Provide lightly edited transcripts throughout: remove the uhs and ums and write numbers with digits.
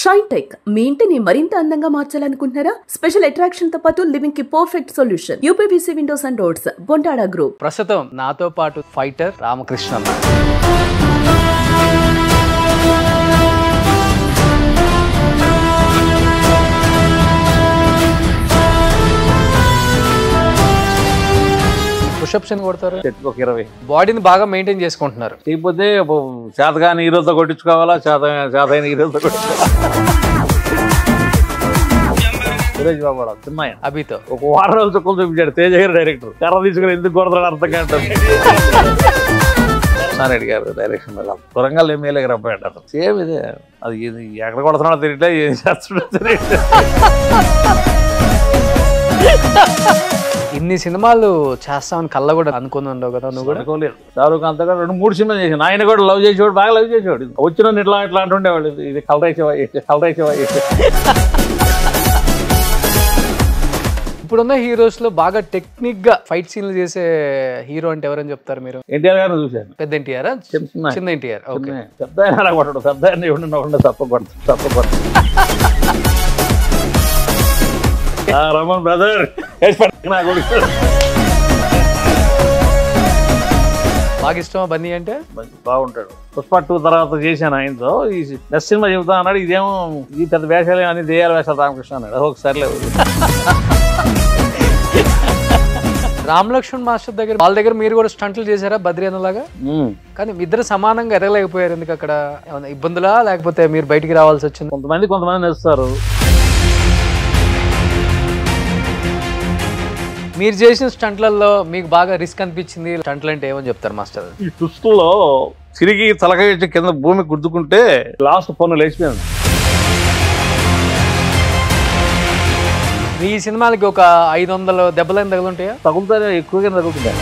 Shine tech మీ ఇంటిని మరింత అందంగా మార్చాలనుకుంటున్నారా? స్పెషల్ అట్రాక్షన్ తో పాటు లివింగ్ కి perfect solution. UPVC windows and doors, Bontada group. ప్రస్తుతం నాతో పాటు ఫైటర్ రామకృష్ణ అన్న. పుషప్స్ అని కొడతారు, ఒక 20. బాడీని బాగా మెయింటైన్ చేసుకుంటున్నారు. లేకపోతే చేతగాని హీరోతో కొట్టించుకోవాలా, చేతైన హీరోతో కొట్టించుకోవాలా. సురేష్ బాబు చిన్న అభితో ఒక వారం రోజులు చుక్కలు చూపించాడు తేజ గారు డైరెక్టర్. కర్ర తీసుకుని ఎందుకు కొడతాడు అర్థం కాదు. నారెడ్డి గారు డైరెక్షన్ వరంగల్ ఎమ్మెల్యేకి రప్పాడు. సేమ్ ఇదే, అది ఎక్కడ కొడుతున్నాడో తెలియట్లే, ఏం చేస్తున్నాడో తెలియట్లేదు. ఇన్ని సినిమాలు చేస్తామని కళ్ళ కూడా అనుకుని ఉండవు కదా నువ్వు కూడా? అనుకోలేదు. షారూక్ ఖాన్ తో 2-3 సినిమాలు చేసాను. ఆయన కూడా లవ్ చేసేవాడు, బాగా లవ్ చేసేవాడు. వచ్చిన ఇట్లా అంటుండేవాళ్ళు, ఇది కలరేసేవా. ఇప్పుడున్న హీరోస్ లో బాగా టెక్నిక్ గా ఫైట్ సీన్లు చేసే హీరో అంటే ఎవరని చెప్తారు మీరు? ఎన్టీఆర్ గారిని చూశాను. పెద్ద ఎన్టీఆర్, చిన్న ఎన్టీఆర్. ఓకే, పెద్ద ఆయన కొట్టడు, పెద్ద ఆయన ఎవడకుండా తప్ప రమన్ బ్రదర్ బాగా ఇష్టమా బన్నీ అంటే? బాగుంటాడు. పుష్ప 2 తర్వాత చేశాను ఆయనతో. ఈ నెక్స్ట్ సినిమా చెబుతా అన్నాడు. ఇదేమో ఈ పెద్ద వేషాలు అని దెయ్యాల వేషాలు రామకృష్ణ అన్నాడు. ఒకసారి లేవు. రామ్ లక్ష్మణ్ మాస్టర్ దగ్గర వాళ్ళ దగ్గర మీరు కూడా స్టంట్లు చేశారా బద్రీ అన్నలాగా? కానీ ఇద్దరు సమానంగా ఎదగలేకపోయారు. ఎందుకు అక్కడ ఏమైనా ఇబ్బందులా, లేకపోతే మీరు బయటికి రావాల్సి వచ్చింది? కొంతమంది నేస్తారు. మీరు చేసిన స్టంట్లలో మీకు బాగా రిస్క్ అనిపించింది స్టంట్లు అంటే ఏమని చెప్తారు మాస్టర్? ఈ ట్విస్టుల్లో తిరిగి తలకాయ కింద భూమి గుద్దుకుంటే లాస్ట్ పన్ను లేచిపోయింది. మీ సినిమాలకి ఒక 500 దెబ్బలైన తగులుంటాయా? తగులుతానే, ఎక్కువగా తగులుతుంటాయి.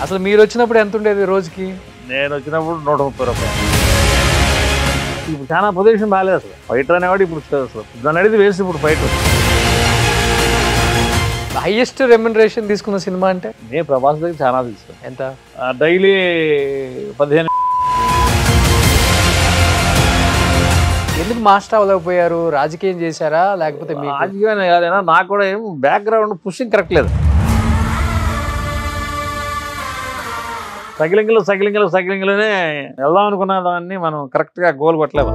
అసలు మీరు వచ్చినప్పుడు ఎంత ఉండేది రోజుకి? నేను వచ్చినప్పుడు 130 రూపాయలు. ఇప్పుడు చాలా పొజిషన్ బాగాలేదు అసలు. ఫైటర్ అనేవాడు ఇప్పుడు అసలు దాన్ని అడిగి వేసి ఇప్పుడు ఫైటర్. హైయెస్ట్ రెమ్యునరేషన్ తీసుకున్న సినిమా అంటే? నేను ప్రభాస్ దగ్గర చాలా తీసుకున్నాను. ఎంత? డైలీ 15. ఎందుకు మాస్టర్ అవ్వలేకపోయారు? రాజకీయం చేశారా, లేకపోతే రాజకీయం కాదైనా నాకు కూడా ఏం బ్యాక్గ్రౌండ్ పుషింగ్ కరెక్ట్ లేదు. సైక్లింగ్లోనే వెళ్దాం అనుకున్న దాన్ని మనం కరెక్ట్గా గోల్ కొట్టలేదు.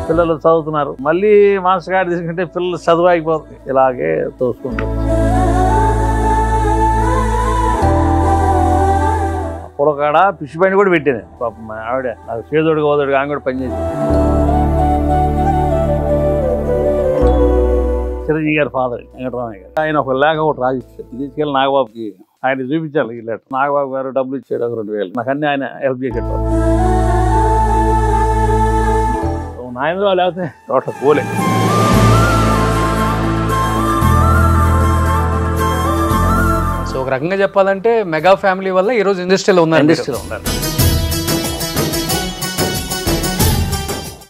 పిల్లలు చదువుతున్నారు, మళ్ళీ మాస్టర్ గారు తీసుకుంటే పిల్లలు చదువు ఆగిపోతుంది. ఇలాగే తోసుకుంటారు. పొలకాడ పిచ్చి పైన కూడా పెట్టేది పాపం ఆవిడ. నాకు చేదోడుగా ఓదోడుగా ఆమె కూడా పనిచేసి. చిరంజీవి గారి ఫాదర్ వెంకటరామయ్య గారు, ఆయన ఒక లేఖ ఒకటి రాసిచ్చారు. తీసుకెళ్ళి నాగబాబుకి ఆయన చూపించాలి. ఈ లెటర్ నాగబాబు గారు డబ్బులు ఇచ్చాడు, ఒక 2000. నాకు అన్నీ ఆయన హెల్ప్ చేసేటప్పుడు. నాయనలో లేకపోతే టోటల్ పోలే. సో ఒక రకంగా చెప్పాలంటే మెగా ఫ్యామిలీ వల్ల ఈరోజు ఇండస్ట్రీలో ఉన్నారు.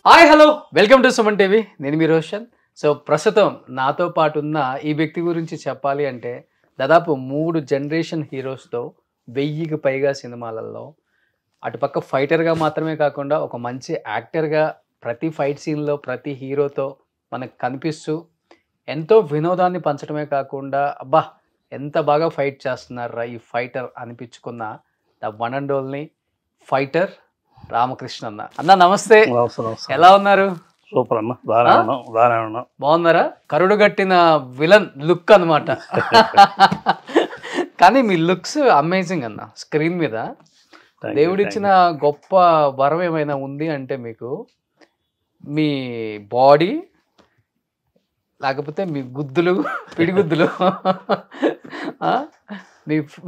Hi, hello, welcome to Suman TV. నేను మీ రోషన్. సో ప్రస్తుతం నాతో పాటు ఉన్న ఈ వ్యక్తి గురించి చెప్పాలి అంటే దాదాపు 3 జనరేషన్ హీరోస్తో 1000కి పైగా సినిమాలలో అటుపక్క ఫైటర్గా మాత్రమే కాకుండా ఒక మంచి యాక్టర్గా ప్రతి ఫైట్ సీన్లో ప్రతి హీరోతో మనకు కనిపిస్తూ ఎంతో వినోదాన్ని పంచడమే కాకుండా అబ్బా ఎంత బాగా ఫైట్ చేస్తున్నారా ఈ ఫైటర్ అనిపించుకున్న the one and only fighter Ramakrishna అన్న. అన్న నమస్తే, ఎలా ఉన్నారు? సూపర్ అన్న, బాగానే ఉన్నా. బాగున్నారా? కరుడు గట్టిన విలన్ లుక్ అనమాట. కానీ మీ లుక్స్ అమేజింగ్ అన్న. స్క్రీన్ మీద దేవుడిచ్చిన గొప్ప వరం ఏమైనా ఉంది అంటే మీకు మీ బాడీ, లేకపోతే మీ గుద్దులు, పిడిగుద్దులు,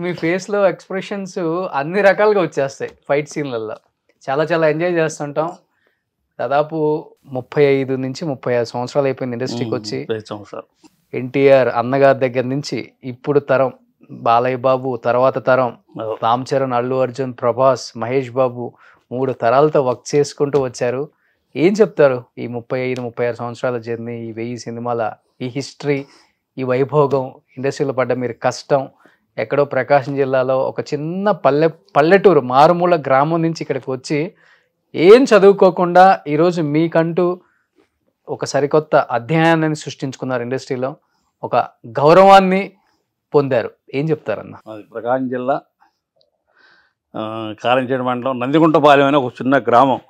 మీ ఫేస్లో ఎక్స్ప్రెషన్స్ అన్ని రకాలుగా వచ్చేస్తాయి ఫైట్ సీన్లలో. చాలా ఎంజాయ్ చేస్తుంటాం. దాదాపు 35 నుంచి 36 సంవత్సరాలు అయిపోయింది ఇండస్ట్రీకి వచ్చి. ఎన్టీఆర్ అన్నగారి దగ్గర నుంచి ఇప్పుడు తరం బాలయ్య బాబు, తర్వాత తరం రామ్ చరణ్, అల్లు అర్జున్, ప్రభాస్, మహేష్ బాబు, 3 తరాలతో వర్క్ చేసుకుంటూ వచ్చారు. ఏం చెప్తారు ఈ 35-36 సంవత్సరాల జర్నీ, ఈ 1000 సినిమాల ఈ హిస్టరీ, ఈ వైభోగం, ఇండస్ట్రీలో పడ్డ మీరు కష్టం ఎక్కడో ప్రకాశం జిల్లాలో ఒక చిన్న పల్లెటూరు మారుమూల గ్రామం నుంచి ఇక్కడికి వచ్చి ఏం చదువుకోకుండా ఈరోజు మీకంటూ ఒక సరికొత్త అధ్యాయాన్ని సృష్టించుకున్నారు, ఇండస్ట్రీలో ఒక గౌరవాన్ని పొందారు. ఏం చెప్తారన్న? అది ప్రకాశం జిల్లా కారంచేడు మండలం నందిగుంటపాలెం అని ఒక చిన్న గ్రామం.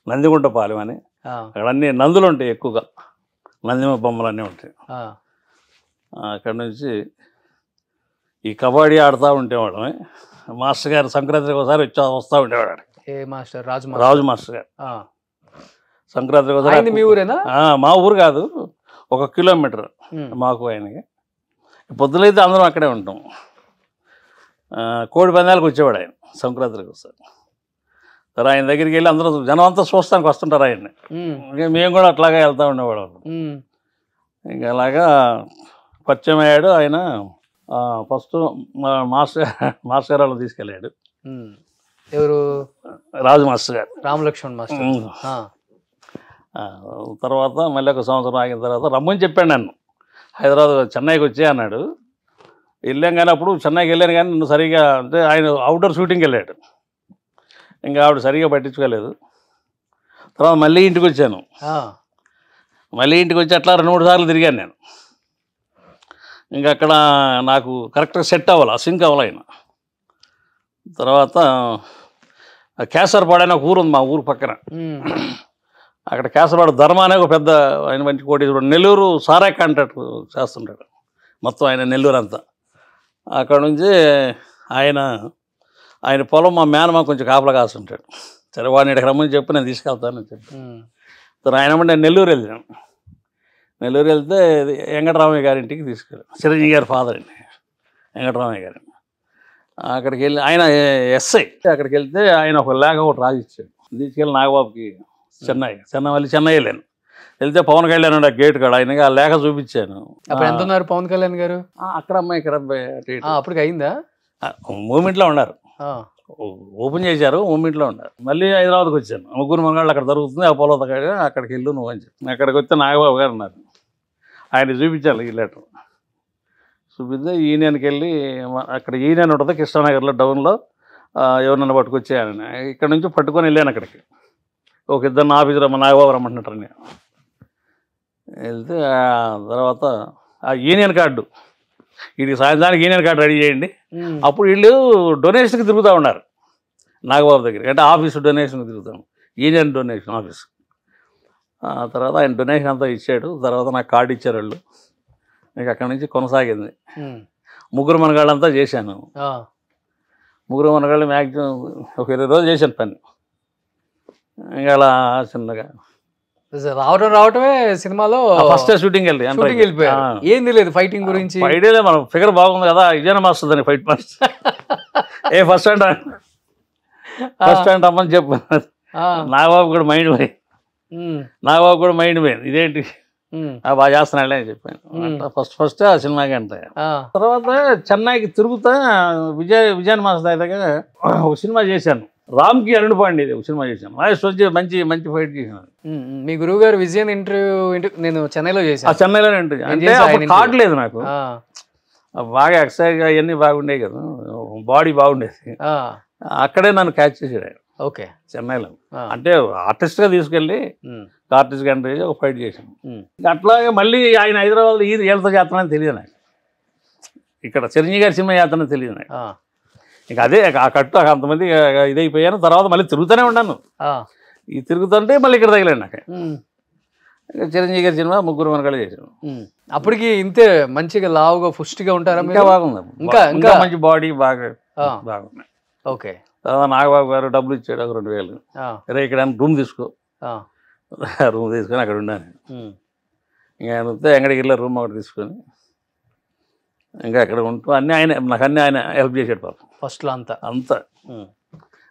నందిగుంటపాలెం అని అక్కడ అన్ని నందులు ఉంటాయి, ఎక్కువగా నందిమ బొమ్మలు అన్నీ ఉంటాయి. అక్కడ నుంచి ఈ కబడ్డీ ఆడుతూ ఉండేవాళ్ళం. మాస్టర్ గారు సంక్రాంతికి ఒకసారి వస్తూ ఉండేవాడు. ఏ మాస్టర్? రాజు మాస్టర్ గారు. సంక్రాంతికి ఒకసారి. మీ ఊరేనా? మా ఊరు కాదు, 1 కిలోమీటర్ మాకు ఆయనకి. పొద్దులైతే అందరం అక్కడే ఉంటాం. కోడి పందాలకు వచ్చేవాడు ఆయన సంక్రాంతికి ఒకసారి. సరే ఆయన దగ్గరికి వెళ్ళి అందరూ జనం అంతా చూస్తానికి వస్తుంటారు ఆయన్ని. ఇంకా మేము కూడా అట్లాగే వెళ్తూ ఉండేవాళ్ళం. ఇంకా అలాగా పరిచయం అయ్యాడు ఆయన. ఫస్ట్ మాస్టర్ గారు తీసుకెళ్ళాడు. ఎవరు? రాజు మాస్టర్ గారు, రామలక్ష్మణ్ మాస్టర్. తర్వాత మళ్ళీ 1 సంవత్సరం ఆగిన తర్వాత రమ్మని చెప్పాడు నన్ను. హైదరాబాద్ చెన్నైకి వచ్చే అన్నాడు. వెళ్ళాం కానీ అప్పుడు చెన్నైకి వెళ్ళాను కానీ నన్ను సరిగా, అంటే ఆయన అవుట్డోర్ షూటింగ్కి వెళ్ళాడు. ఇంకా ఆవిడ సరిగా పట్టించుకోలేదు. తర్వాత మళ్ళీ ఇంటికి వచ్చాను. మళ్ళీ ఇంటికి వచ్చి అట్లా 2-3 సార్లు తిరిగాను నేను. ఇంకా అక్కడ నాకు కరెక్ట్గా సెట్ అవ్వాలి, సింక్ అవ్వాలి ఆయన. తర్వాత కేసరపాడు అనే ఒక ఊరు ఉంది మా ఊరు పక్కన. అక్కడ కేసరపాడు ధర్మ అనే ఒక పెద్ద ఆయన మంచి కోటీశ్వరుడు. నెల్లూరు సారా కాంట్రాక్ట్ చేస్తుంటాడు మొత్తం ఆయన, నెల్లూరు అంతా. అక్కడ నుంచి ఆయన పొలం మా మేనమా కొంచెం కాపలా కాస్తుంటాడు. సరే వాడిని ఇక్కడికి రమ్మని చెప్పి నేను తీసుకెళ్తానని చెప్పి. సరే ఆయన నేను నెల్లూరు వెళ్ళాను. నెల్లూరు వెళ్తే వెంకటరామయ్య గారింటికి తీసుకెళ్ళాను. చిరంజీవి గారి ఫాదర్ అండి వెంకటరామయ్య గారు. అక్కడికి వెళ్ళి ఆయన ఎస్ఐ. అక్కడికి వెళ్తే ఆయన ఒక లేఖ ఒకటి రాసిచ్చాడు. తీసుకెళ్ళి నాగబాబుకి మళ్ళీ చెన్నై వెళ్ళాను. వెళ్తే పవన్ కళ్యాణ్ ఉండే గేట్ కాడ ఆయనకి ఆ లేఖ చూపించాను. అప్పుడు ఎంత ఉన్నారు పవన్ కళ్యాణ్ గారు? అక్కడ అమ్మాయి ఇక్కడ అప్పటికి అయిందా? మూమెంట్లో ఉన్నారు, ఓపెన్ చేశారు, మూమెంట్లో ఉన్నారు. మళ్ళీ హైదరాబాద్కి వచ్చాను. 3 మంగాళ్ళు అక్కడ దొరుకుతుంది, ఆ పొలం అక్కడికి వెళ్ళు నువ్వు అని చెప్పి. అక్కడికి వస్తే నాగబాబు గారు ఉన్నారు. ఆయన చూపించాలి ఈ లెటర్. చూపిస్తే యూనియన్కి వెళ్ళి అక్కడ యూనియన్ ఉంటుంది కృష్ణానగర్లో డౌన్లో. ఎవరినైనా పట్టుకొచ్చేయాలని ఇక్కడ నుంచి పట్టుకొని వెళ్ళాను అక్కడికి. ఒక 2 ఆఫీసర్ నాగబాబు రమ్మంటున్నారు. నేను వెళ్తే తర్వాత ఆ యూనియన్ కార్డు, వీడికి సాయంత్రానికి యూనియన్ కార్డు రెడీ చేయండి. అప్పుడు వీళ్ళు డొనేషన్కి తిరుగుతూ ఉన్నారు నాగబాబు దగ్గరికి. అంటే ఆఫీసు డొనేషన్కి తిరుగుతాము, యూనియన్ డొనేషన్ ఆఫీస్. తర్వాత ఆయన డొనేషన్ అంతా ఇచ్చాడు. తర్వాత నాకు కార్డు ఇచ్చారు వాళ్ళు. ఇంకా అక్కడి నుంచి కొనసాగింది. 3 మనగాళ్ళంతా చేశాను. 3 మనగాళ్ళు మ్యాక్సిమం ఒక 20 రోజులు చేశాను పని. ఇంకా అలా చిన్నగా రావటమే సినిమాలో ఫస్ట్ షూటింగ్ వెళ్ళిపోయారు. ఏం తెలియదు ఫైటింగ్ గురించి. ఐడియాలే, మనం ఫిగర్ బాగుంది కదా, ఇదేనా మాస్టర్ దాన్ని ఫైట్ మాస్టర్. ఫస్ట్ అంటే అమ్మని చెప్పు. నాగబాబు కూడా మైండ్ పోయింది. ఇదేంటి బాగా చేస్తున్నాడే అని చెప్పాను. ఫస్ట్ ఆ సినిమాకి అంట. తర్వాత చెన్నైకి తిరుగుతా విజయన్ మాస్టర్ దగ్గర ఒక సినిమా చేశాను. రామ్కి అరుణ్ పాండే ఒక సినిమా చేశాను. మంచి ఫైట్ చేశాను. మీ గురువు గారు విజయన్ ఇంటర్వ్యూ నేను చెన్నైలో చేశాను. చెన్నైలోనే ఉంటుంది. అంటే కార్డు లేదు నాకు. బాగా ఎక్సర్సైజ్ అవన్నీ బాగుండేవి కదా, బాడీ బాగుండేది. అక్కడే నన్ను క్యాచ్ చేసాడు ఆయన. ఓకే, చెన్నైలో. అంటే ఆర్టిస్ట్గా తీసుకెళ్ళి ఆర్టిస్ట్ కంట్రీ ఒక ఫైట్ చేశాను. అట్లాగే మళ్ళీ ఆయన హైదరాబాద్లో వీళ్ళతో చేస్తానని తెలియదు నాకు. ఇక్కడ చిరంజీవి గారి సినిమా చేస్తానని తెలియదు నాకు. ఇంకా అదే ఆ కట్టు అంతమంది ఇదైపోయాను. తర్వాత మళ్ళీ తిరుగుతూనే ఉన్నాను. ఈ తిరుగుతుంటే మళ్ళీ ఇక్కడ తగిలాను నాకు. చిరంజీవి గారి సినిమా 3 మనగాళ్ళు చేశాను. అప్పటికి ఇంతే మంచిగా లావుగా పుష్టిగా ఉంటారా? ఇంకా బాగుంది, ఇంకా మంచి బాడీ బాగుంది. ఓకే. తర్వాత నాగబాబు గారు డబ్బులు ఇచ్చాడు, ఒక 2000. అరే ఇక్కడ రూమ్ తీసుకో. రూమ్ తీసుకొని అక్కడ ఉన్నాను. ఇంకా ఆయన వస్తే వెంకటగిరిలో రూమ్ ఒకటి తీసుకొని ఇంకా అక్కడ ఉంటూ నాకు అన్నీ ఆయన హెల్ప్ చేశాడు పాపం ఫస్ట్లో. అంతా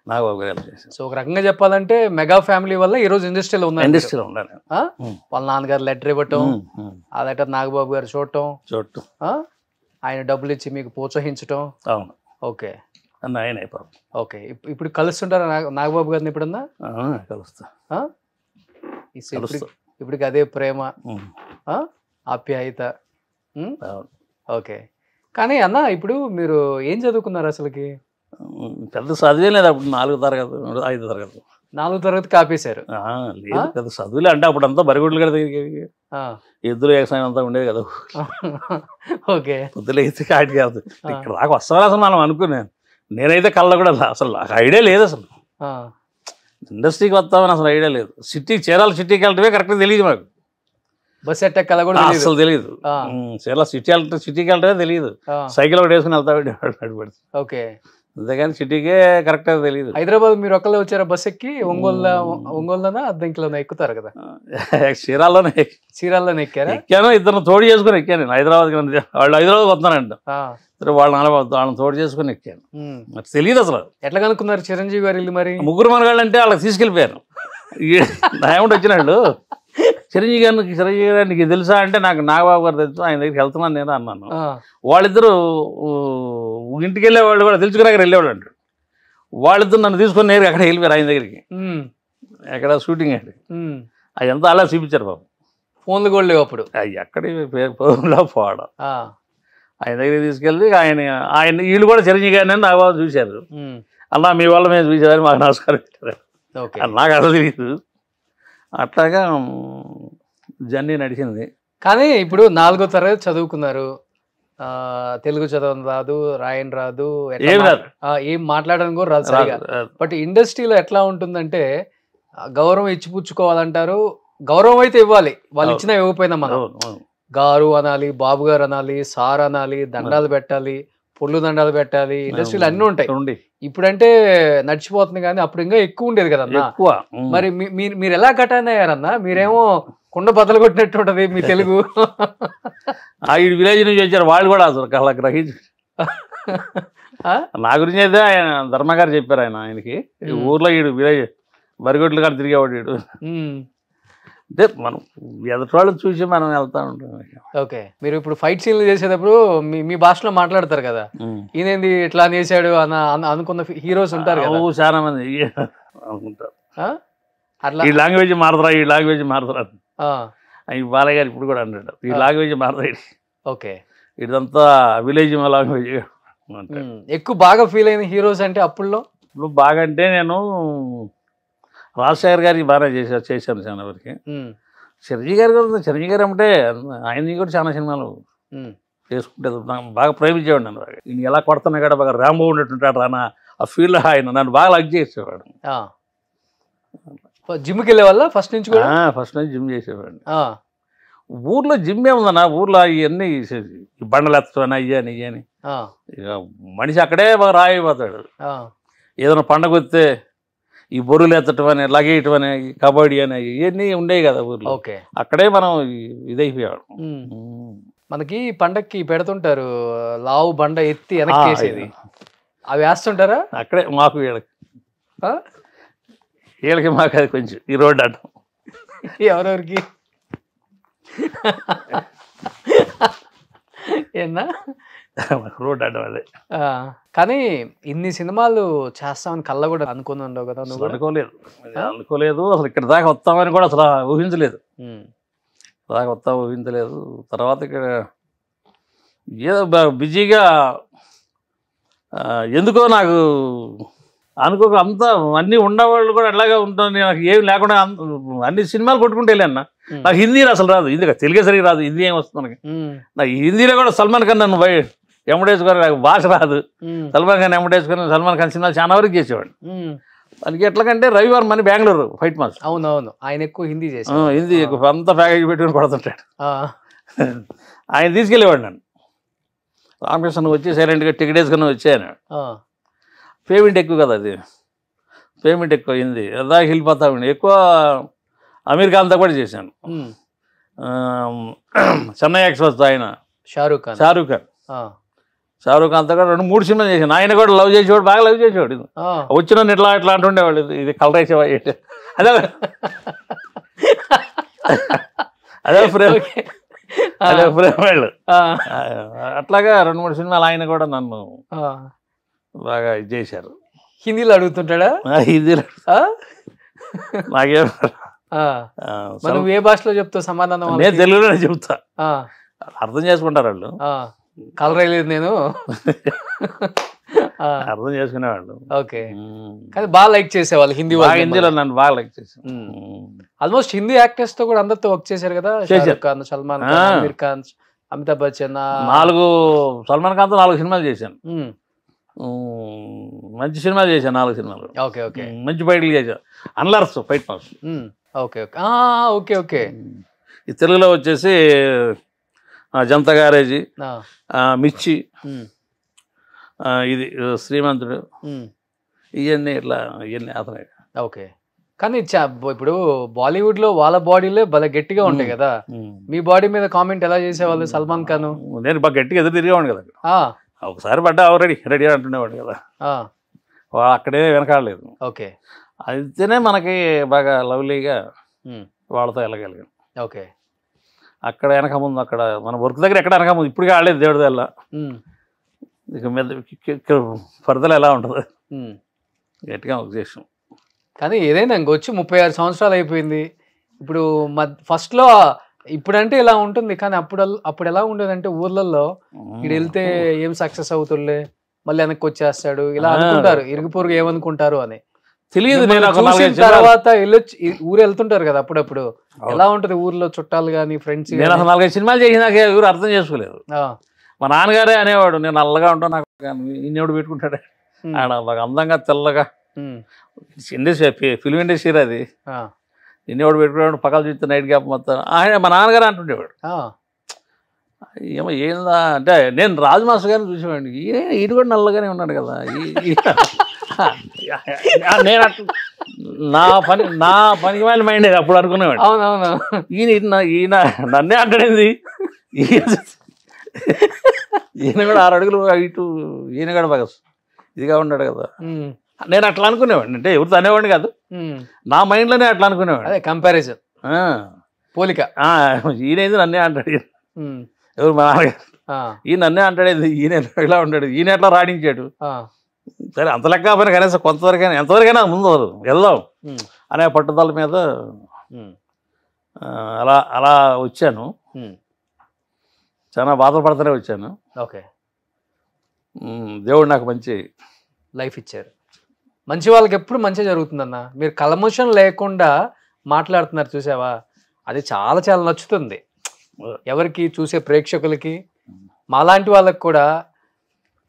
నాగబాబు గారు హెల్ప్ చేశాడు. సో ఒక రకంగా చెప్పాలంటే మెగా ఫ్యామిలీ వల్ల ఈరోజు ఇండస్ట్రీలో ఉండాలి. వాళ్ళ నాన్నగారు లెటర్ ఇవ్వటం, ఆ లెటర్ నాగబాబు గారు చూడటం, ఆయన డబ్బులు ఇచ్చి మీకు ప్రోత్సహించటం. అవును. ఓకే. ఆయన అయిపోయింది. ఓకే. ఇప్పుడు కలుస్తుంటారా నాగబాబు గారిని? ఎప్పుడన్నా కలుస్తా. ఇప్పటికి అదే ప్రేమ, ఆప్యాయత. ఓకే. కానీ అన్న ఇప్పుడు మీరు ఏం చదువుకున్నారు అసలుకి? పెద్ద చదివే లేదు అప్పుడు 4వ తరగతి 5వ తరగతి 4వ తరగతి కాపేశారు. లేదు పెద్ద చదువులే అంటే అప్పుడు అంతా బరిగొడ్లు కదా ఎద్దులు వ్యవసాయం అంతా ఉండేది కదా. ఓకే. పొద్దులు అయితే కాటి కాదు ఇక్కడ దాకా వస్తారా అసలు మనం అనుకున్నాను. నేనైతే కళ్ళ కూడా అసలు నాకు ఐడియా లేదు అసలు ఇండస్ట్రీకి వస్తామని అసలు ఐడియా లేదు. సిటీకి చీరాల సిటీకి వెళ్ళటమే కరెక్ట్గా తెలియదు మాకు. బస్ ఎట్టెక్కాల కూడా అసలు తెలియదు. చీరాల సిటీకి వెళ్ళటమే తెలియదు. సైకిల్ ఒకటి వేసుకుని వెళ్తా పెట్టి. ఓకే. అంతేగాని సిటీకే కరెక్ట్గా తెలియదు. హైదరాబాద్ మీరు ఒక్కళ్ళే వచ్చారా బస్ ఎక్కి? ఒంగోలులోనా అద్దంకిలోనా ఎక్కుతారు కదా? చీరాల్లోనే ఎక్కారా? ఎక్కాను. ఇద్దరు తోడు చేసుకుని ఎక్కాను నేను హైదరాబాద్. వాళ్ళు హైదరాబాద్ వస్తానంట. వాళ్ళని తోడు చేసుకుని ఎక్కాను. నాకు తెలియదు అసలు. ఎట్లా కనుక్కున్నారు చిరంజీవి గారు ఇల్లు మరి? ముగ్గురు మనగాళ్ళు అంటే వాళ్ళకి తీసుకెళ్ళిపోయాను. ఏమంటే వచ్చినాళ్ళు చిరంజీవి గారు నీకు తెలుసా అంటే నాకు నాగబాబు గారు తెలుసు, ఆయన దగ్గరికి వెళ్తున్నాను నేను అన్నాను. వాళ్ళిద్దరూ ఇంటికి వెళ్ళేవాళ్ళు కూడా తెలుసుకుని అక్కడ వెళ్ళేవాళ్ళు అంటాడు. వాళ్ళిద్దరు నన్ను తీసుకొని నేరుగా అక్కడ వెళ్ళిపోయారు ఆయన దగ్గరికి. ఎక్కడ షూటింగ్ అండి. అది అంతా అలా చూపించారు బాబు. ఫోన్లు కూడా లేవు అప్పుడు. ఎక్కడి ఫోన్లో పోవడం. ఆయన దగ్గరికి తీసుకెళ్ళి ఆయన వీళ్ళు కూడా చిరంజీవి గారిని నాగబాబు చూశారు. అలా మీ వల్ల మేము చూసేవారు మాకు నమస్కారం పెట్టారు. నాకు అసలు తెలియదు. అట్లాగా జర్నీ నడిచింది. కానీ ఇప్పుడు 4వ తరగతి చదువుకున్నారు. తెలుగు చదవడం రాదు, రాయని రాదు, ఏం మాట్లాడడం కూడా రాదు సరిగా. బట్ ఇండస్ట్రీలో ఎట్లా ఉంటుందంటే గౌరవం ఇచ్చిపుచ్చుకోవాలంటారు. గౌరవం అయితే ఇవ్వాలి, వాళ్ళు ఇచ్చినా ఇవ్వకపోయినా మనం గారు అనాలి, బాబు గారు అనాలి, సార్ అనాలి, దండాలు పెట్టాలి, పొళ్ళు దండాలు పెట్టాలి. ఇండస్ట్రీలో అన్నీ ఉంటాయి. ఇప్పుడంటే నడిచిపోతుంది కానీ అప్పుడు ఇంకా ఎక్కువ ఉండేది కదన్నా. మరి మీరు ఎలా కటాన్ అయ్యారన్నా? మీరేమో కుండ బద్దలు కొట్టినట్టు ఉంటది మీ తెలుగు. ఈ విలేజ్ నుంచి వచ్చారు వాళ్ళు కూడా అసలు అలా గ్రహించి. నా గురించి అయితే ఆయన ధర్మ గారు చెప్పారు. ఆయనకి ఊర్లో ఈడు విలేజ్ బరిగొడ్లు గారు తిరిగేవాడు ఈడు. అంటే మనం ఎదుటి వాళ్ళని చూసి మనం వెళ్తా ఉంటాం. ఓకే. మీరు ఇప్పుడు ఫైట్ సీన్లు చేసేటప్పుడు మీ భాషలో మాట్లాడతారు కదా, ఈయనేంది ఇట్లా చేశాడు అనుకున్న హీరోస్ ఉంటారు కదా చాలా మంది అనుకుంటారు. అట్లా ఈ లాంగ్వేజ్ మారుతారా ఈ బాలయ్య గారు ఇప్పుడు కూడా అంటాడు ఈ లాంగ్వేజ్ మారుతాయి. ఓకే. ఇదంతా విలేజ్ లాంగ్వేజ్. ఎక్కువ బాగా ఫీల్ అయిన హీరోస్ అంటే అప్పుడులో? ఇప్పుడు బాగా అంటే నేను రాజశేఖర్ గారికి బాగా చేశాను చాలా వరకు. చిరంజీవి గారు కూడా చిరంజీవి గారు అంటే ఆయన కూడా చాలా సినిమాలు చేసుకుంటే బాగా ప్రేమించేవాడు. నన్ను ఈయన ఎలా కొడుతున్నా కూడా బాగా రాంబో ఉన్నట్టుంటాడు రానా ఆ ఫీల్డ్. ఆయన నన్ను బాగా లక్ చేసేవాడు. జిమ్కి వెళ్ళే వాళ్ళ ఫస్ట్ నుంచి కూడా? ఫస్ట్ నుంచి జిమ్ చేసేవాడు. ఊర్లో జిమ్ ఏముందన్నా, ఊర్లో ఇవన్నీ బండలు ఎత్తడం అయ్యని ఇయ్యని ఇక మనిషి అక్కడే బాగా రాయిపోతాడు. ఏదైనా పండగ వస్తే ఈ బొర్రులు ఎత్తటం అని, లగేయటం అని, కబడ్డీ అని ఇవన్నీ ఉండేవి కదా ఊర్లో. అక్కడే మనం ఇదైపోయాడు. మనకి పండక్కి పెడుతుంటారు లావు బండ ఎత్తి వెనక్కేసేది, అవి వేస్తుంటారా? అక్కడే మాకు వీళ్ళకి మాకు అది కొంచెం ఈ రోడ్డు అడ్డం. ఎవరెవరికి ఏనా రోడ్డు అడ్డం అదే. కానీ ఇన్ని సినిమాలు చేస్తామని కళ్ళ కూడా అనుకుని ఉండవు కదా నువ్వు? అనుకోలేదు అసలు. ఇక్కడ దాకా వస్తామని కూడా అసలు ఊహించలేదు. తర్వాత ఇక్కడ ఏదో బిజీగా ఎందుకో నాకు అనుకోక అంతా అన్నీ ఉండేవాళ్ళు కూడా అట్లాగే ఉంటుంది. నాకు ఏమి లేకుండా అన్ని సినిమాలు కొట్టుకుంటే వెళ్ళాను. నాకు హిందీ అసలు రాదు, హిందీ తెలుగే సరిగ్గా రాదు, హిందీ ఏం వస్తుంది మనకి. నాకు హిందీలో కూడా సల్మాన్ ఖాన్ నన్ను ఎమ్మడేసుకొని నాకు భాష రాదు. సల్మాన్ ఖాన్ ఎమ్మడేసుకొని సల్మాన్ ఖాన్ సినిమాలు చాలా వరకు చేసేవాడు. దానికి ఎట్లాగంటే రవివర్మ అని బెంగళూరు ఫైట్ మాస్టర్. అవునవును, ఆయన ఎక్కువ హిందీ చేసి హిందీ ఎక్కువ అంతా ప్యాకేజ్ పెట్టుకుని కొడుతుంటాడు. ఆయన తీసుకెళ్ళేవాడు నన్ను. రామకృష్ణ వచ్చి సైలెంట్గా టికెట్ వేసుకుని వచ్చాను. పేమెంట్ ఎక్కువ కదా, అది పేమెంట్ ఎక్కువ హిందీ దాకా వెళ్ళిపోతా ఉండి. ఎక్కువ అమీర్ ఖాన్తో కూడా చేశాను. చెన్నై ఎక్స్ప్రెస్ ఆయన షారూక్ ఖాన్తో కూడా 2-3 సినిమాలు చేశాను. ఆయన కూడా లవ్ చేసేవాడు, బాగా లవ్ చేసేవాడు. వచ్చిన ఇట్లా ఇట్లా అంటుండేవాళ్ళు, ఇది కలర్ వేసేవా అదే అదే ఫ్రేమ్ వాళ్ళు. అట్లాగా 2-3 సినిమాలు ఆయన కూడా నన్ను బాగా ఇది చేశారు. హిందీలో అడుగుతుంటాడా? హిందీలో నాకేం మనం ఏ భాషలో చెప్తావు సమాధానం? నేను తెలుగులోనే చెప్తా, అర్థం చేసుకుంటారు వాళ్ళు. కలర్ అయ్యలేదు నేను. అర్థం చేసుకునేవాళ్ళు. ఓకే, కానీ బాగా లైక్ చేసేవాళ్ళు హిందీ వాళ్ళు. హిందీలో నన్ను బాగా లైక్ చేశాను. ఆల్మోస్ట్ హిందీ యాక్టర్స్ తో కూడా అందరితో వర్క్ చేశారు కదా, షారుఖ్ ఖాన్, సల్మాన్ ఖాన్, అమీర్ ఖాన్, అమితాబ్ బచ్చన్. 4 సల్మాన్ ఖాన్తో 4 సినిమాలు చేశాను. మంచి సినిమాలు చేశాను, 4 సినిమాలు. ఓకే ఓకే, మంచి ఫైట్లు చేశాను. అన్లర్స్ fight mass. Okay okay okay okay. ఈ తెలుగులో వచ్చేసి జనతా గ్యారేజీ, మిర్చి, ఇది శ్రీమంతుడు, ఇవన్నీ అతనే. ఓకే, కానీ ఇప్పుడు బాలీవుడ్ లో వాళ్ళ బాడీలే భలే గట్టిగా ఉంటాయి కదా, మీ బాడీ మీద కామెంట్ ఎలా చేసేవాళ్ళు సల్మాన్ ఖాన్? నేను బాగా గట్టిగా ఎదురు తిరిగేవాడు కదా. ఒకసారి పడ్డా రెడీ అంటుండేవాడు కదా, అక్కడే వెనకాడలేదు. ఓకే, అయితేనే మనకి బాగా లవ్లీగా వాళ్ళతో వెళ్ళగలిగాం. ఓకే, అక్కడ వెనక ముందు, అక్కడ మన వర్క్ దగ్గర ఎక్కడ వెనక ముందు ఇప్పుడు ఆడలేదు దేవుడి వల్ల. ఇక మీద ఫర్దర్ ఎలా ఉంటుంది గట్టిగా ఒక చేసాం. కానీ ఏదైనా ఇంకొచ్చి 36 సంవత్సరాలు అయిపోయింది. ఇప్పుడు ఫస్ట్లో ఇప్పుడంటే ఇలా ఉంటుంది, కానీ అప్పుడు ఎలా ఉండేదంటే ఊర్లలో ఇక్కడ వెళ్తే ఏం సక్సెస్ అవుతుండే, మళ్ళీ వెనక్కి వచ్చేస్తాడు ఇలా అనుకుంటారు, ఇరుగు పొరుగు ఏమనుకుంటారు అని తెలియదు. తర్వాత ఊరు వెళ్తుంటారు కదా అప్పుడప్పుడు, ఎలా ఉంటది ఊర్లో చుట్టాలు కానీ ఫ్రెండ్స్? నేను 4-5 సినిమాలు చేసినాక ఎవరు అర్థం చేసుకోలేదు. మా నాన్నగారే అనేవాడు, నేను నల్లగా ఉంటాను, నాకు ఇన్నెవడు పెట్టుకుంటాడే, ఆడ బాగా అందంగా తెల్లగా ఇండస్ట్రీ, ఫిల్మ్ ఇండస్ట్రీ అది, ఇన్నెవడు పెట్టుకున్నాడు పక్కన చూస్తే నైట్ గ్యాప్ మొత్తం ఆయన మా నాన్నగారు అంటుండేవాడు. ఏమో ఏందా అంటే నేను రాజు మాస్టర్ గారిని చూసేవాడిని, ఈయన కూడా నల్లగానే ఉన్నాడు కదా. నేను నా పనికి వాళ్ళ మైండ్ అప్పుడు అనుకునేవాడు. అవునవును, ఈయన నన్నే అంటాడేది, ఈయన కూడా 6 అడుగులు ఇటు, ఈయన కూడా బాగా ఇదిగా ఉన్నాడు కదా. నేను అట్లా అనుకునేవాడిని, అంటే ఎవరితో అనేవాడిని కాదు, నా మైండ్లోనే అట్లా అనుకునేవాడు. అదే కంపారిజన్, పోలిక. ఈయనేది నన్నే అంటాడు, ఎవరు మా నాన్నగారు, ఈయన నన్నే అంటాడేది, ఈయన ఇలా ఉంటాడు, ఈయన ఎట్లా రాణించాడు. సరే అంత లెక్క పైన కనీసం కొంతవరకైనా ఎంతవరకైనా ముందు వెళ్దాం అనే పట్టుదల మీద అలా వచ్చాను. చాలా బాధపడుతూనే వచ్చాను. ఓకే, దేవుడు నాకు మంచి లైఫ్ ఇచ్చారు. మంచి వాళ్ళకి ఎప్పుడు మంచి జరుగుతుందన్న. మీరు కల్మషం లేకుండా మాట్లాడుతున్నారు చూసావా, అది చాలా చాలా నచ్చుతుంది ఎవరికి, చూసే ప్రేక్షకులకి, మాలాంటి వాళ్ళకి కూడా.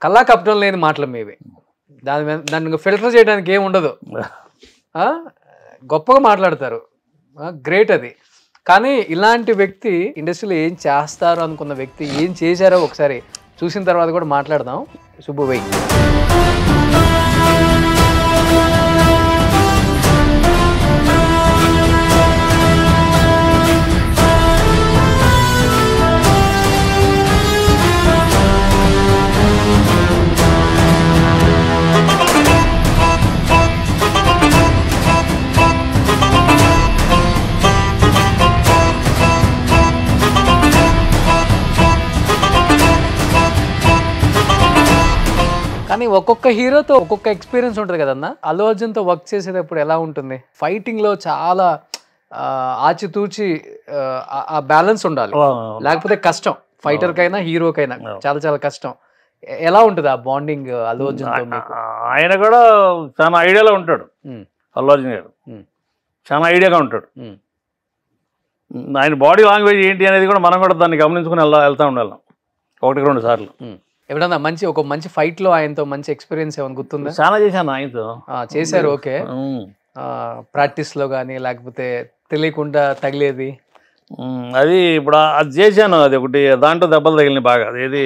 కల్లా కపటం లేని మాటలు మీవి, దాన్ని ఫిల్టర్ చేయడానికి ఏమి ఉండదు, గొప్పగా మాట్లాడతారు, గ్రేట్ అది. కానీ ఇలాంటి వ్యక్తి ఇండస్ట్రీలో ఏం చేస్తారు అనుకున్న వ్యక్తి ఏం చేశారో ఒకసారి చూసిన తర్వాత కూడా మాట్లాడదాం. సుబ్బు వెయ్యి. కానీ ఒక్కొక్క హీరోతో ఒక్కొక్క ఎక్స్పీరియన్స్ ఉంటుంది కదన్న. అల్లు అర్జున్తో వర్క్ చేసేటప్పుడు ఎలా ఉంటుంది? ఫైటింగ్లో చాలా ఆచితూచి ఆ బ్యాలెన్స్ ఉండాలి, లేకపోతే కష్టం. ఫైటర్కైనా హీరోకైనా చాలా చాలా కష్టం. ఎలా ఉంటుంది ఆ బాండింగ్ అల్లు అర్జున్తో మీకు? ఆయన కూడా చాలా ఐడియాలో ఉంటాడు, అల్లు అర్జున్ గారు చాలా ఐడియాగా ఉంటాడు. ఆయన బాడీ లాంగ్వేజ్ ఏంటి అనేది కూడా మనం కూడా దాన్ని గమనించుకుని వెళ్తూ ఉండాలి 1-2 సార్లు. ఎప్పుడన్నా ఒక మంచి ఫైట్ లో ఆయనతో మంచి ఎక్స్పీరియన్స్ ఏమైనా గుర్తుందా? చాలా చేశాను ఆయనతో. చేశారు, ఓకే. ప్రాక్టీస్ లో కానీ లేకపోతే తెలియకుండా తగిలేది? అది ఇప్పుడు అది చేశాను, అది ఒకటి దాంట్లో దెబ్బలు తగిలినాయి బాగా. అదేది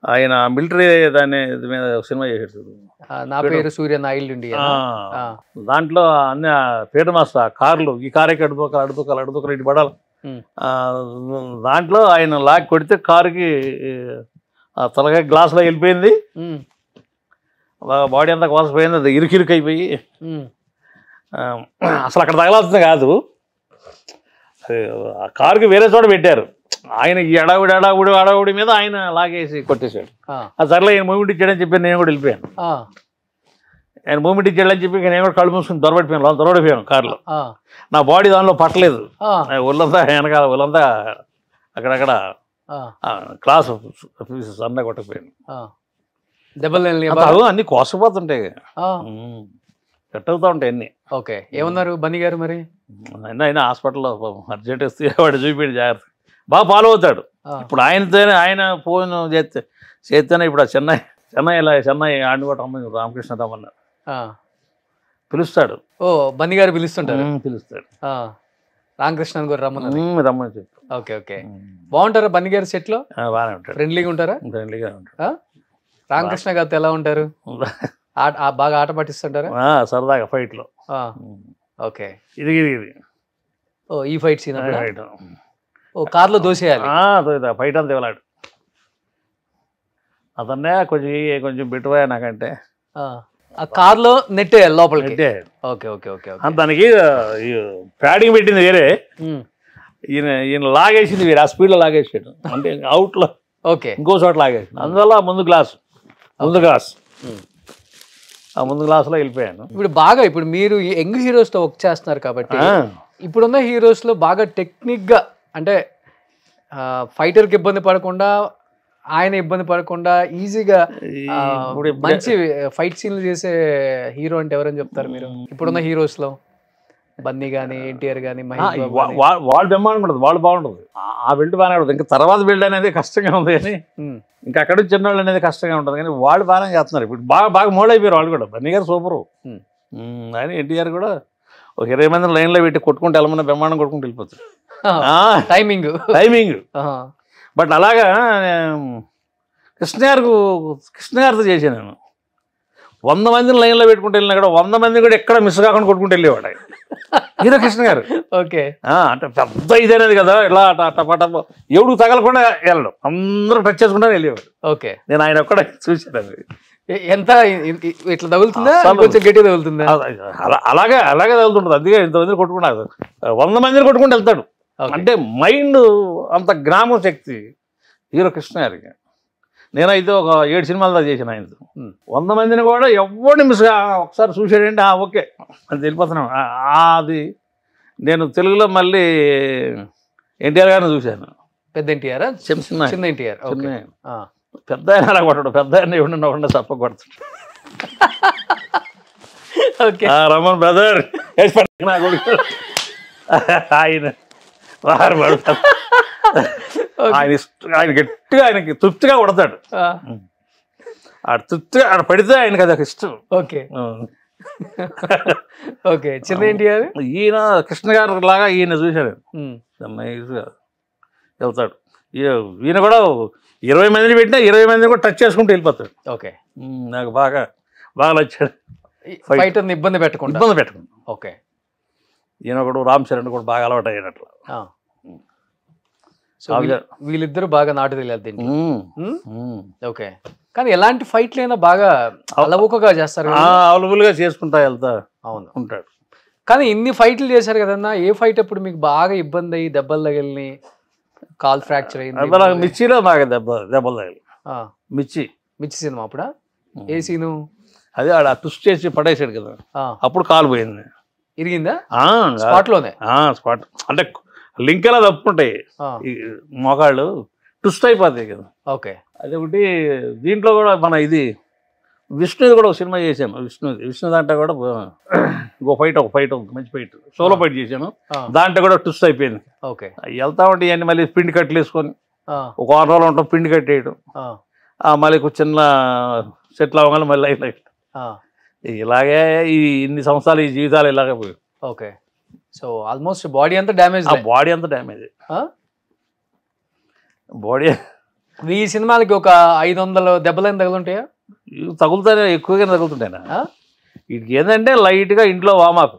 ఆయన మిలిటరీ దాన్ని మీద సినిమా చేశాడు, నా పేరు సూర్య, నా ఇల్లు ఇండియా. దాంట్లో అన్ని పేరు మాస్టర్ కార్లు, ఈ కార్ ఎక్కి అడుపుకోవాలి ఇటు పడాలి. దాంట్లో ఆయన లాక్ కొడితే కారుకి తలగా గ్లాస్లో వెళ్ళిపోయింది, బాడీ అంతా కోసపోయింది, అది ఇరుకిరుకు అయిపోయి అసలు అక్కడ తగలాల్సింది కాదు, ఆ కారుకి వేరే చోట పెట్టారు. ఆయన ఈ అడావుడి మీద ఆయన లాగేసి కొట్టేశాడు. సర్లే ఆయన మూమెంట్ ఇచ్చాడని చెప్పి నేను కూడా వెళ్ళిపోయాను. ఆయన మూమెంట్ ఇచ్చాడని చెప్పి నేను కూడా కళ్ళు మూసుకుని దొరబడిపోయాను కారులో. నా బాడీ దానిలో పట్టలేదు, ఒళ్ళంతా వెనకాల ఒళ్ళంతా అక్కడక్కడ క్లాస్ పీసెస్ అన్నీ కొట్టకపోయాను. దెబ్బలు అవి అన్నీ కోసపోతుంటాయి, కట్ అవుతూ ఉంటాయి అన్నీ. ఓకే, ఏమన్నారు బన్నీ గారు మరి? అయినా హాస్పిటల్లో అర్జెంట్ వస్తే వాడు చూపించి జాగ్రత్త బాగా ఫాలో అవుతాడు. ఇప్పుడు ఆయన ఫోన్ చేస్తేనే ఇప్పుడు చెన్నై ఆడిని కూడా రమ్మని రామకృష్ణ రమ్మన్నారు, పిలుస్తాడు. ఓ బన్నీ గారు పిలుస్తుంటారు? పిలుస్తాడు. రామకృష్ణ గారు రమ్మని చెప్పి. ఓకే ఓకే, బాగుంటారా బన్నీ గారు సెట్ లో? బాగానే ఉంటాడు, ఫ్రెండ్లీగా ఉంటారా? ఫ్రెండ్లీగా ఉంటాడు. రామకృష్ణ గారితో ఎలా ఉంటారు? బాగా ఆట పట్టిస్తుంటారా? సరదాగా ఫైట్ లో. ఓకే, ఇది ఓ ఈ ఫైట్ సీన్ ఓ కార్లో దోసేయాలి, ఫైట్ అంతా ఇవ్వలాడు. అతన్నే కొంచెం బిట్టువా నాకంటే ఆ కార్లో నెట్టేయాలి లోపలికి. ఓకే ఓకే ఓకే, దానికి ప్యాడింగ్ పెట్టింది వేరే, ఈయన లాగేసింది వేరే, ఆ స్పీడ్లో లాగేసాడు, అంటే అవుట్లో ఓకే ఇంకో చోట లాగేసాడు. అందువల్ల ముందు గ్లాస్ ఆ ముందు గ్లాసులో వెళ్ళిపోయాను. ఇప్పుడు మీరు యంగ్ హీరోస్ తో వర్క్ చేస్తున్నారు కాబట్టి ఇప్పుడున్న హీరోస్ లో బాగా టెక్నిక్ గా, అంటే ఫైటర్ కి ఇబ్బంది పడకుండా, ఆయన ఇబ్బంది పడకుండా ఈజీగా మంచి ఫైట్ సీన్లు చేసే హీరో అంటే ఎవరని చెప్తారు మీరు ఇప్పుడున్న హీరోస్ లో? బన్నీ కానీ, ఎన్టీఆర్ కానీ, వాళ్ళు బ్రహ్మాండం ఉంటుంది, వాళ్ళు బాగుంటుంది, ఆ బిల్డ్ బాగానే ఉంటుంది. ఇంకా తర్వాత బిల్డ్ అనేది కష్టంగా ఉంది కానీ, ఇంకా అక్కడ చిన్నవాళ్ళు అనేది కష్టంగా ఉంటుంది కానీ వాళ్ళు బాగానే చేస్తున్నారు. ఇప్పుడు బాగా మోల్డ్ అయిపోయారు వాళ్ళు కూడా. బన్నీ గారు సూపరు, ఆయన ఎన్టీఆర్ కూడా ఒక 20 మందిని లైన్లో పెట్టి కొట్టుకుంటే వెళ్ళమన్నా బ్రహ్మాండం కొట్టుకుంటూ వెళ్ళిపోతారు. టైమింగ్ బట్ అలాగా కృష్ణ గారితో చేశాను నేను. 100 మందిని లైన్లో పెట్టుకుంటూ వెళ్ళినా కూడా 100 మంది కూడా ఎక్కడ మిస్ కాకుండా కొట్టుకుంటూ వెళ్ళేవాడు ఆయన, హీరో కృష్ణ గారు. ఓకే, అంటే పెద్ద ఇదనేది కదా, ఇలా టపా ఎవడు తగలకుండా వెళ్ళడం, అందరూ టచ్ చేసుకుంటా వెళ్ళేవాడు. ఓకే, నేను ఆయన ఒక్కడ చూసాను. ఎంత ఇట్లా తగులుతుందా, కొంచెం గట్టిగా తగులుతుందా? అలాగే తగులుతుంటుంది. అందుకే ఇంతమంది కొట్టుకున్నారు, 100 మందిని కొట్టుకుంటూ వెళ్తాడు. అంటే మైండ్ అంత జ్ఞాపక శక్తి హీరో కృష్ణ గారికి. నేనైతే ఒక 7 సినిమాలు దాకా చేశాను ఆయనతో. 100 మందిని కూడా ఎవరిని మిస్గా ఒకసారి చూసాడంటే ఓకే అది వెళ్ళిపోతున్నాం. అది నేను తెలుగులో మళ్ళీ ఎన్టీఆర్ గారిని చూశాను. పెద్ద ఎన్టీఆర్, చిన్న ఎన్టీఆర్. పెద్ద ఆయన అలా కొట్టడు, పెద్ద ఆయన ఎవడన్నా చప్ప కొడతాడు. రమణ్ బ్రదర్ ఆయన పడతాడు, ఆయన గట్టిగా ఆయనకి తృప్తిగా కొడతాడు. తృప్తిగా ఆడ పడితే ఆయనకి అది ఒక ఇష్టం. ఓకే ఓకే, చిన్న ఎన్టీఆర్ ఈయన కృష్ణ గారు లాగా ఈయన చూశాను, వెళ్తాడు. ఈయన కూడా 20 మందిని పెట్టినా 20 మందిని కూడా టచ్ చేసుకుంటూ వెళ్ళిపోతాడు. ఓకే, నాకు బాగా నచ్చాడు. ఫైటర్ని ఇబ్బంది పెట్టకుండా. ఓకే, ఈయన ఒకడు రామ్ చరణ్ కూడా బాగా అలవాటు అయినట్లు. సో వీళ్ళిద్దరు బాగా నాటు తెలియదు. ఓకే, కానీ ఎలాంటి ఫైట్లైనా బాగా అలవుకగా చేస్తారు, అవైలబుల్గా చేసుకుంటా వెళ్తా ఉంటాడు. కానీ ఇన్ని ఫైట్లు చేశారు కదన్నా, ఏ ఫైట్ అప్పుడు మీకు బాగా ఇబ్బంది అయ్యి దెబ్బలు తగిలిని, కాల్ ఫ్రాక్చర్ అయింది? మిర్చిలో నాకు దెబ్బలు తగిలి. మిర్చి సినిమా అప్పుడా? ఏ సీను? అదే ఆడ ట్విస్ట్ చేసి పడేసాడు కదా, అప్పుడు కాలు పోయింది. ఇరిగిందా స్పాట్ లోనే? స్పాట్ అంటే లింక్ ఎలా తప్పుకుంటాయి, మోకాళ్ళు ట్విస్ట్ అయిపోతాయి కదా. ఓకే, అదొకటి. దీంట్లో కూడా మన ఇది విష్ణుది కూడా ఒక సినిమా చేశాను. విష్ణు దాంట్లో కూడా ఒక ఫైట్ మంచి ఫైట్, సోలో ఫైట్ చేశాను. దాంట్లో కూడా ట్విస్ట్ అయిపోయింది. ఓకే, వెళ్తా ఉంటే ఇవన్నీ మళ్ళీ పిండి కట్లు వేసుకొని ఒక 6 రోజులు ఉంటాం, పిండి కట్టేయడం, మళ్ళీ చిన్న సెటిల్ అవ్వగానే మళ్ళీ లైఫ్ ఇలాగే ఇన్ని సంవత్సరాలు ఈ జీవితాలు ఇలాగే పోయి. ఓకే, సో ఆల్మోస్ట్ బాడీ అంతా డ్యామేజ్. బాడీ అంతా డ్యామేజ్. బాడీ ఈ సినిమాలకి ఒక 500 దెబ్బలైన తగులుంటాయా? తగులుతానే, ఎక్కువగా తగులుతుంటాయి. వీటికి ఏంటంటే లైట్గా ఇంట్లో వామాప్,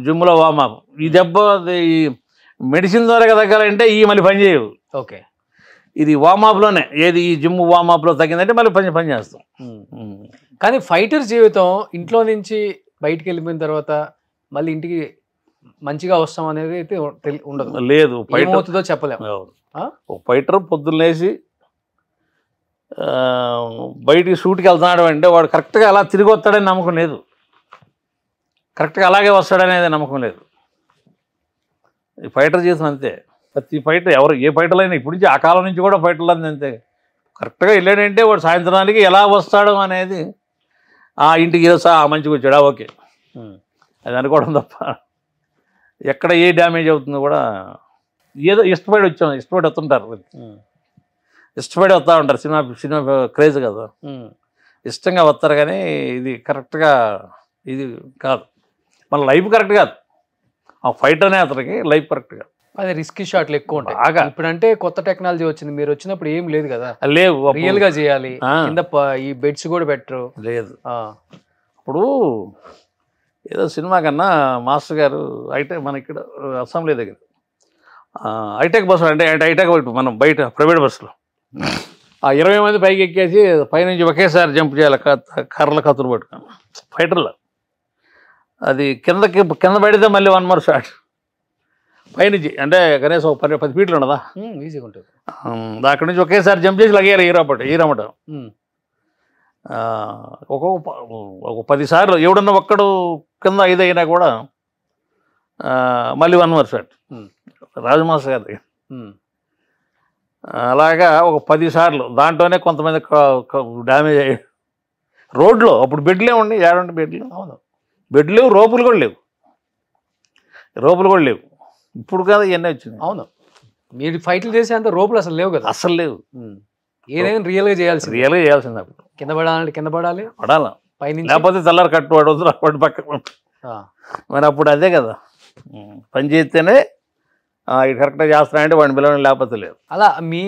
జిమ్లో వామాప్. ఈ దెబ్బ ఈ మెడిసిన్ ద్వారా తగ్గాలంటే ఈ మళ్ళీ పని చేయవు. ఓకే, ఇది వామాప్లోనే, ఏది ఈ జిమ్ వామాప్లో తగ్గిందంటే మళ్ళీ పని చేస్తాం. కానీ ఫైటర్ జీవితం ఇంట్లో నుంచి బయటికి వెళ్ళిపోయిన తర్వాత మళ్ళీ ఇంటికి మంచిగా వస్తాం అనేది అయితే ఉండదు. లేదు, ఏమవుతుందో చెప్పలేము. ఫైటర్ పొద్దున్న లేచి బయటికి షూట్కి వెళ్తున్నాడు అంటే వాడు కరెక్ట్గా అలా తిరిగి వస్తాడని నమ్మకం లేదు, కరెక్ట్గా అలాగే వస్తాడనేది నమ్మకం లేదు. ఈ ఫైటర్ జీవితం అంతే. ప్రతి ఫైట్ ఎవరు ఏ ఫైటర్లు అయినా ఇప్పుడు నుంచి ఆ కాలం నుంచి కూడా ఫైటర్లు అంతే కరెక్ట్గా వెళ్ళాడంటే వాడు సాయంత్రానికి ఎలా వస్తాడు అనేది ఇంటికి మంచిగా వచ్చాడా ఓకే అది అనుకోవడం తప్ప ఎక్కడ ఏ డ్యామేజ్ అవుతుందో కూడా ఏదో ఇష్టపడి వస్తుంటారు ఇష్టపడి వస్తూ ఉంటారు సినిమా క్రేజ్ కదా ఇష్టంగా వస్తారు కానీ ఇది కరెక్ట్గా ఇది కాదు మన లైఫ్ కరెక్ట్ కాదు ఆ ఫైట్ అనే అతనికి లైఫ్ కరెక్ట్ కాదు అదే రిస్కీ షాట్లు ఎక్కువ ఉంటాయి బాగా ఇప్పుడంటే కొత్త టెక్నాలజీ వచ్చింది మీరు వచ్చినప్పుడు ఏం లేదు కదా లేవు రియల్ గా చేయాలి కింద ఈ బెడ్స్ కూడా బెటర్ లేదు ఇప్పుడు ఏదో సినిమా కన్నా మాస్టర్ గారు హైటెక్ మన ఇక్కడ అసెంబ్లీ దగ్గర హైటెక్ బస్సులు అంటే హైటెక్ మనం బయట ప్రైవేట్ బస్సులో 20 మంది పైకి ఎక్కేసి పైనుంచి ఒకేసారి జంప్ చేయాలి కర్రల కత్తులు పట్టుకొని ఫైటర్లో అది కింద పడితే మళ్ళీ 1 more షాట్ పైనుంచి అంటే కనీసం 10 ఫీట్లు ఉండదా ఈజీగా ఉంటుంది అక్కడి నుంచి ఒకేసారి జంప్ చేసి లగేయాలి ఈరమ్మట ఒక 10 సార్లు ఎవడన్నా ఒక్కడు కింద 5 అయినా కూడా మళ్ళీ 1 more షాట్ రాజమాస్టర్ గారి అలాగా ఒక 10 సార్లు దాంట్లోనే కొంతమంది డ్యామేజ్ అయ్యాడు రోడ్లో అప్పుడు బెడ్లే ఉండి ఏడంటే బెడ్లు అవును బెడ్ లేవు రోపులు కూడా లేవు ఇప్పుడు కదా ఇవన్నీ వచ్చినాయి అవును మీరు ఫైట్లు చేసేంత రోపులు అసలు లేవు కదా అసలు లేవు ఏదైనా రియల్గా చేయాల్సింది అప్పుడు కింద పడాలంటే కింద పడాలి పైన లేకపోతే తెల్లారి కట్టు పడవద్దు పక్క మరి అప్పుడు అదే కదా పని చేస్తేనే ఇది కరెక్ట్గా చేస్తున్నాయంటే వాడిని పిల్లలు లేకపోతే లేదు అలా మీ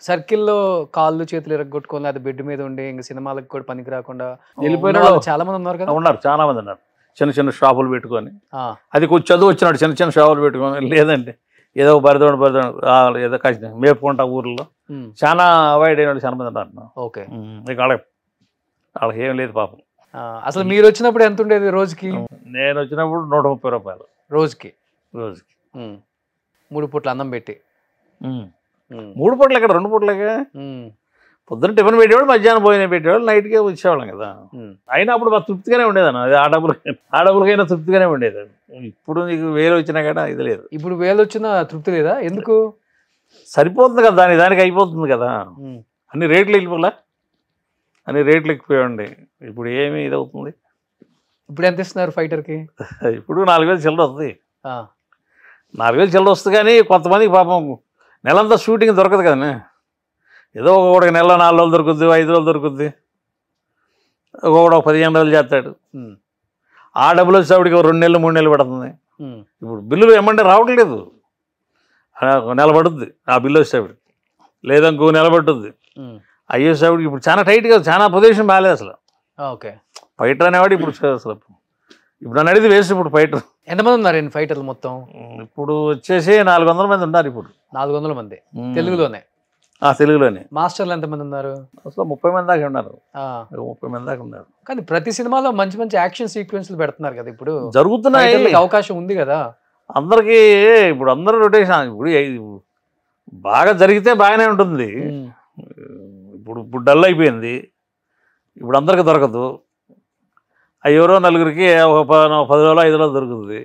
సర్కిల్లో కాళ్ళు చేతులు ఎరగొట్టుకొని అది బెడ్ మీద ఉండి ఇంకా సినిమాలకు కూడా పనికి రాకుండా వెళ్ళిపోయిన చాలా మంది ఉన్నారు కదా ఉన్నారు చాలా మంది ఉన్నారు చిన్న షాపులు పెట్టుకొని అది కొంచెం చదువు వచ్చినాడు చిన్న షాపులు పెట్టుకొని లేదంటే ఏదో బరిదోడు ఏదో కష్టం మేపుకుంటా ఊర్లో చాలా అవాయిడ్ అయిన చాలా మంది ఉన్నారు ఓకే ఇక వాళ్ళకి ఏం లేదు పాపం అసలు మీరు వచ్చినప్పుడు ఎంత ఉండేది రోజుకి నేను వచ్చినప్పుడు 130 రూపాయలు రోజుకి 3 పూట్ల అన్నం పెట్టి 3 పూటలు ఎక్కడ 2 పూటలకే పొద్దున్న టిఫిన్ పెట్టేవాడు మధ్యాహ్నం భోజనం పెట్టేవాడు నైట్కే వచ్చేవాళ్ళం కదా అయినా అప్పుడు మాకు తృప్తిగానే ఉండేదన్న అది ఆ డబ్బులకైనా తృప్తిగానే ఉండేది ఇప్పుడు నీకు 1000 వచ్చినా కదా ఇది లేదు ఇప్పుడు 1000 వచ్చినా తృప్తి లేదా ఎందుకు సరిపోతుంది కదా దానికి అయిపోతుంది కదా అన్ని రేట్లు వెళ్ళిపోలే అన్ని రేట్లు ఎక్కిపోయాయండి ఇప్పుడు ఏమి ఇది అవుతుంది ఇప్పుడు ఎంత ఇస్తున్నారు ఫైటర్కి ఇప్పుడు 4000 చిల్లర వస్తుంది 4000 చిల్లర వస్తుంది కానీ కొంతమందికి పాపం నెలంతా షూటింగ్ దొరకదు కదా ఏదో ఒకటికి నెల 4 రోజులు దొరుకుద్ది 5 రోజులు దొరుకుద్ది ఒకడు 15 రోజులు చేస్తాడు ఆ డబ్బులు వచ్చేవాడికి 2 నెలలు 3 నెలలు పడుతుంది ఇప్పుడు బిల్లులు ఏమంటే రావట్లేదు నెల పడుద్ది ఆ బిల్లు వచ్చేవాడికి లేదా ఇంకో నెల పడుతుంది అయ్యేసేవాడికి ఇప్పుడు చాలా టైట్గా చాలా పొజిషన్ బాగాలేదు అసలు ఓకే ఫైటర్ అనేవాడు ఇప్పుడు అసలు ఇప్పుడు నన్ను అడిగితే వేస్ట్ ఇప్పుడు ఫైటర్ ఎంతమంది ఉన్నారు ఫైటర్లు మొత్తం ఇప్పుడు వచ్చేసి 400 మంది ఉన్నారు ఇప్పుడు 400 మంది తెలుగులోనే తెలుగులోనే మాస్టర్లు ఎంతమంది ఉన్నారు అసలు 30 మంది దాకా ఉన్నారు 30 మంది దాకా ఉన్నారు కానీ ప్రతి సినిమాలో మంచి యాక్షన్ సీక్వెన్స్లు పెడుతున్నారు కదా ఇప్పుడు జరుగుతున్నాయి అవకాశం ఉంది కదా అందరికీ ఇప్పుడు అందరూ రొటేషన్ ఇప్పుడు బాగా జరిగితే బాగానే ఉంటుంది ఇప్పుడు డల్ అయిపోయింది ఇప్పుడు అందరికి దొరకదు ఎవరో నలుగురికి ఒక 10 రోజులు 5 రోజులు దొరుకుతుంది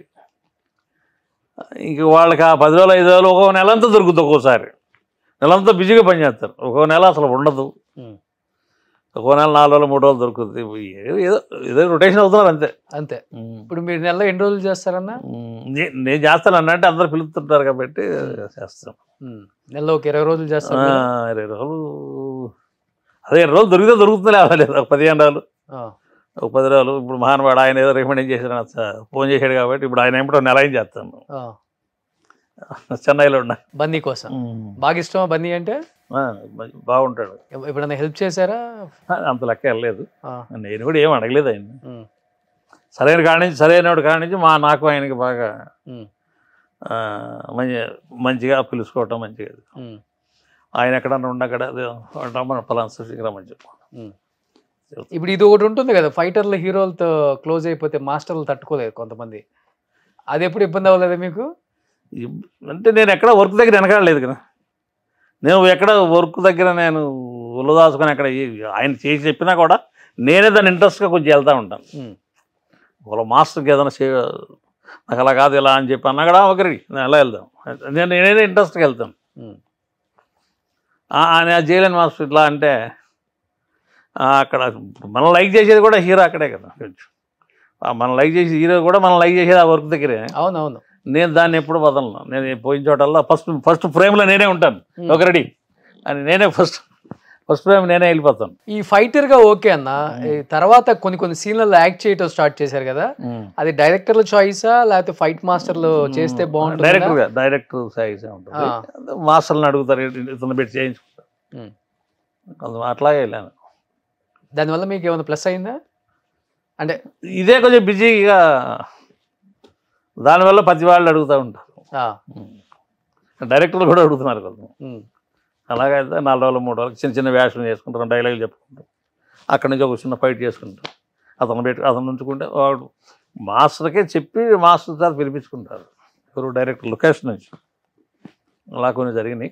ఇంక వాళ్ళకి ఆ 10 రోజులు 5 రోజులు ఒక నెలంతా దొరుకుతుంది ఒక్కోసారి నెలంతా బిజీగా పనిచేస్తారు ఒక నెల అసలు ఉండదు ఒక నెల 4 రోజులు 3 రోజులు దొరుకుతుంది ఏదో రొటేషన్ అవుతున్నారు అంతే ఇప్పుడు మీరు నెలలో ఎన్ని రోజులు చేస్తారన్నా నేను చేస్తాను అన్నంటే అందరు పిలుస్తుంటారు కాబట్టి చేస్తాం నెలలో ఒక 20 రోజులు చేస్తాను 20 రోజులు అదే 20 రోజులు దొరుకుతుంది లేదు ఒక 15 రోజులు ఒక 10 రోజులు ఇప్పుడు మహానుభావుడు ఆయన ఏదో రికమెండ్ చేశాడు ఫోన్ చేశాడు కాబట్టి ఇప్పుడు ఆయన ఏమిటో నెల ఏం చేస్తాను చెన్నైలో ఉన్నా బన్నీ కోసం బాగా ఇష్టమా బన్నీ అంటే బాగుంటాడు ఎప్పుడన్నా హెల్ప్ చేశారా అంత లెక్క వెళ్ళలేదు నేను కూడా ఏం అడగలేదు ఆయన సరైనవాడు కాడి నుంచి నాకు ఆయనకి బాగా మంచిగా పిలుచుకోవటం మంచిగా ఆయన ఎక్కడన్నా ఉండక్కడ మన పలానా రమ్మని ఇప్పుడు ఇది ఒకటి ఉంటుంది కదా ఫైటర్లు హీరోలతో క్లోజ్ అయిపోతే మాస్టర్లు తట్టుకోలేదు కొంతమంది అది ఎప్పుడు ఇబ్బంది అవ్వలేదు మీకు అంటే నేను ఎక్కడ వర్క్ దగ్గర వెనకాడలేదు కదా నేను ఎక్కడ వర్క్ దగ్గర నేను ఒళ్ళు దాచుకొని అక్కడ ఆయన చేసి చెప్పినా కూడా నేనే దాన్ని ఇంట్రెస్ట్గా కొంచెం వెళ్తూ ఉంటాను వాళ్ళ మాస్టర్కి ఏదైనా నాకు అలా కాదు ఇలా అని చెప్పి అన్నా కూడా ఒకరికి నేను అలా వెళ్దాం, నేనే ఇంట్రెస్ట్గా వెళ్తాను. నేను చేయలేను మాస్టర్ ఇట్లా అంటే అక్కడ మనం లైక్ చేసేది కూడా హీరో అక్కడే కదా, కొంచెం మనం లైక్ చేసే హీరో కూడా మనం లైక్ చేసేది ఆ వర్క్ దగ్గరే. అవునవును. నేను దాన్ని ఎప్పుడు వదలను. నేను పోయిన చోటల్లా ఫస్ట్ ఫ్రేమ్లో నేనే ఉంటాను, ఒక రెడీ అని నేనే ఫస్ట్ ఫ్రేమ్ నేనే వెళ్ళిపోతాను. ఈ ఫైటర్గా ఓకే అన్న, తర్వాత కొన్ని సీన్లలో యాక్ట్ చేయటం స్టార్ట్ చేశారు కదా, అది డైరెక్టర్ల చాయిసా లేకపోతే ఫైట్ మాస్టర్లు చేస్తే బాగుంటుంది? డైరెక్టర్ చాయిసే ఉంటుంది, మాస్టర్ని అడుగుతారు, ఇతను పెట్టి చేయించుకుంటారు, అట్లాగే వెళ్ళాను. దానివల్ల మీకు ఏమైనా ప్లస్ అయిందా? అంటే ఇదే కొంచెం బిజీగా, దానివల్ల ప్రతి వాళ్ళు అడుగుతూ ఉంటారు, డైరెక్టర్లు కూడా అడుగుతున్నారు కదా. అలాగైతే 4 రోజులు 3 రోజులు చిన్న చిన్న వేషం చేసుకుంటారు, డైలాగులు చెప్పుకుంటారు, అక్కడి నుంచి ఒక చిన్న ఫైట్ చేసుకుంటారు, అతను ఉంచుకుంటే వాడు మాస్టర్కే చెప్పి మాస్టర్ చేత పిలిపించుకుంటారు, ఎవరు డైరెక్టర్ లొకేషన్ నుంచి. అలా కొన్ని జరిగినాయి.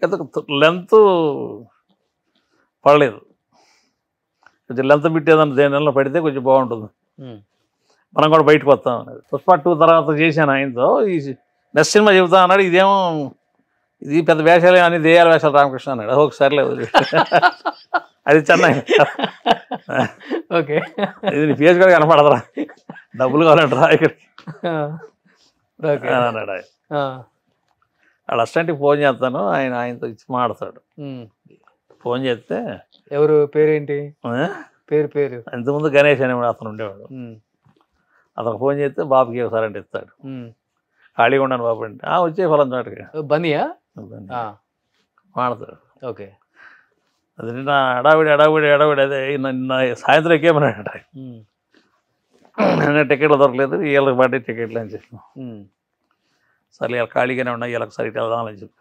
లెంత్ పడలేదు, కొంచెం లెంత్ పెట్టేదాన్ని దేనిలో పడితే కొంచెం బాగుంటుంది, మనం కూడా బయటకు వస్తాం అనేది. పుష్ప 2 తర్వాత చేశాను ఆయనతో. ఈ నెక్స్ట్ సినిమా చెబుతా అన్నాడు, ఇదేమో ఇది పెద్ద వేషాలే అని దేయాల వేషాలు రామకృష్ణ అన్నాడు. ఒకసారి లేదు అది చెన్నై, ఓకే ఇది నీ ఫేస్ కూడా కనపడదురా, డబ్బులు కావాలంటారా ఇక్కడికి అన్నాడు ఆయన. వాళ్ళ అసిస్టెంట్కి ఫోన్ చేస్తాను, ఆయనతో ఇచ్చి మాడతాడు. ఫోన్ చేస్తే ఎవరు పేరేంటి పేరు ఇంతకుముందు గణేష్ అనేవాడు అతను ఉండేవాడు, అతను ఫోన్ చేస్తే బాబుకి ఒకసారి అంటే ఇస్తాడు, ఖాళీగా ఉన్నాను బాబు అంటే వచ్చే ఫలం చోటకి బనియా మాడతాడు. ఓకే, అది నిన్న అడావిడి అదే నిన్న సాయంత్రం ఎక్కేమన్నాడు, నిన్న టికెట్లు దొరకలేదు, వీళ్ళకి పడ్డే టికెట్లు అని చెప్పి, సరే వీళ్ళకి ఖాళీగానే ఉన్నాయి, వీళ్ళకి సరిగ్గా వెళ్దామని చెప్పి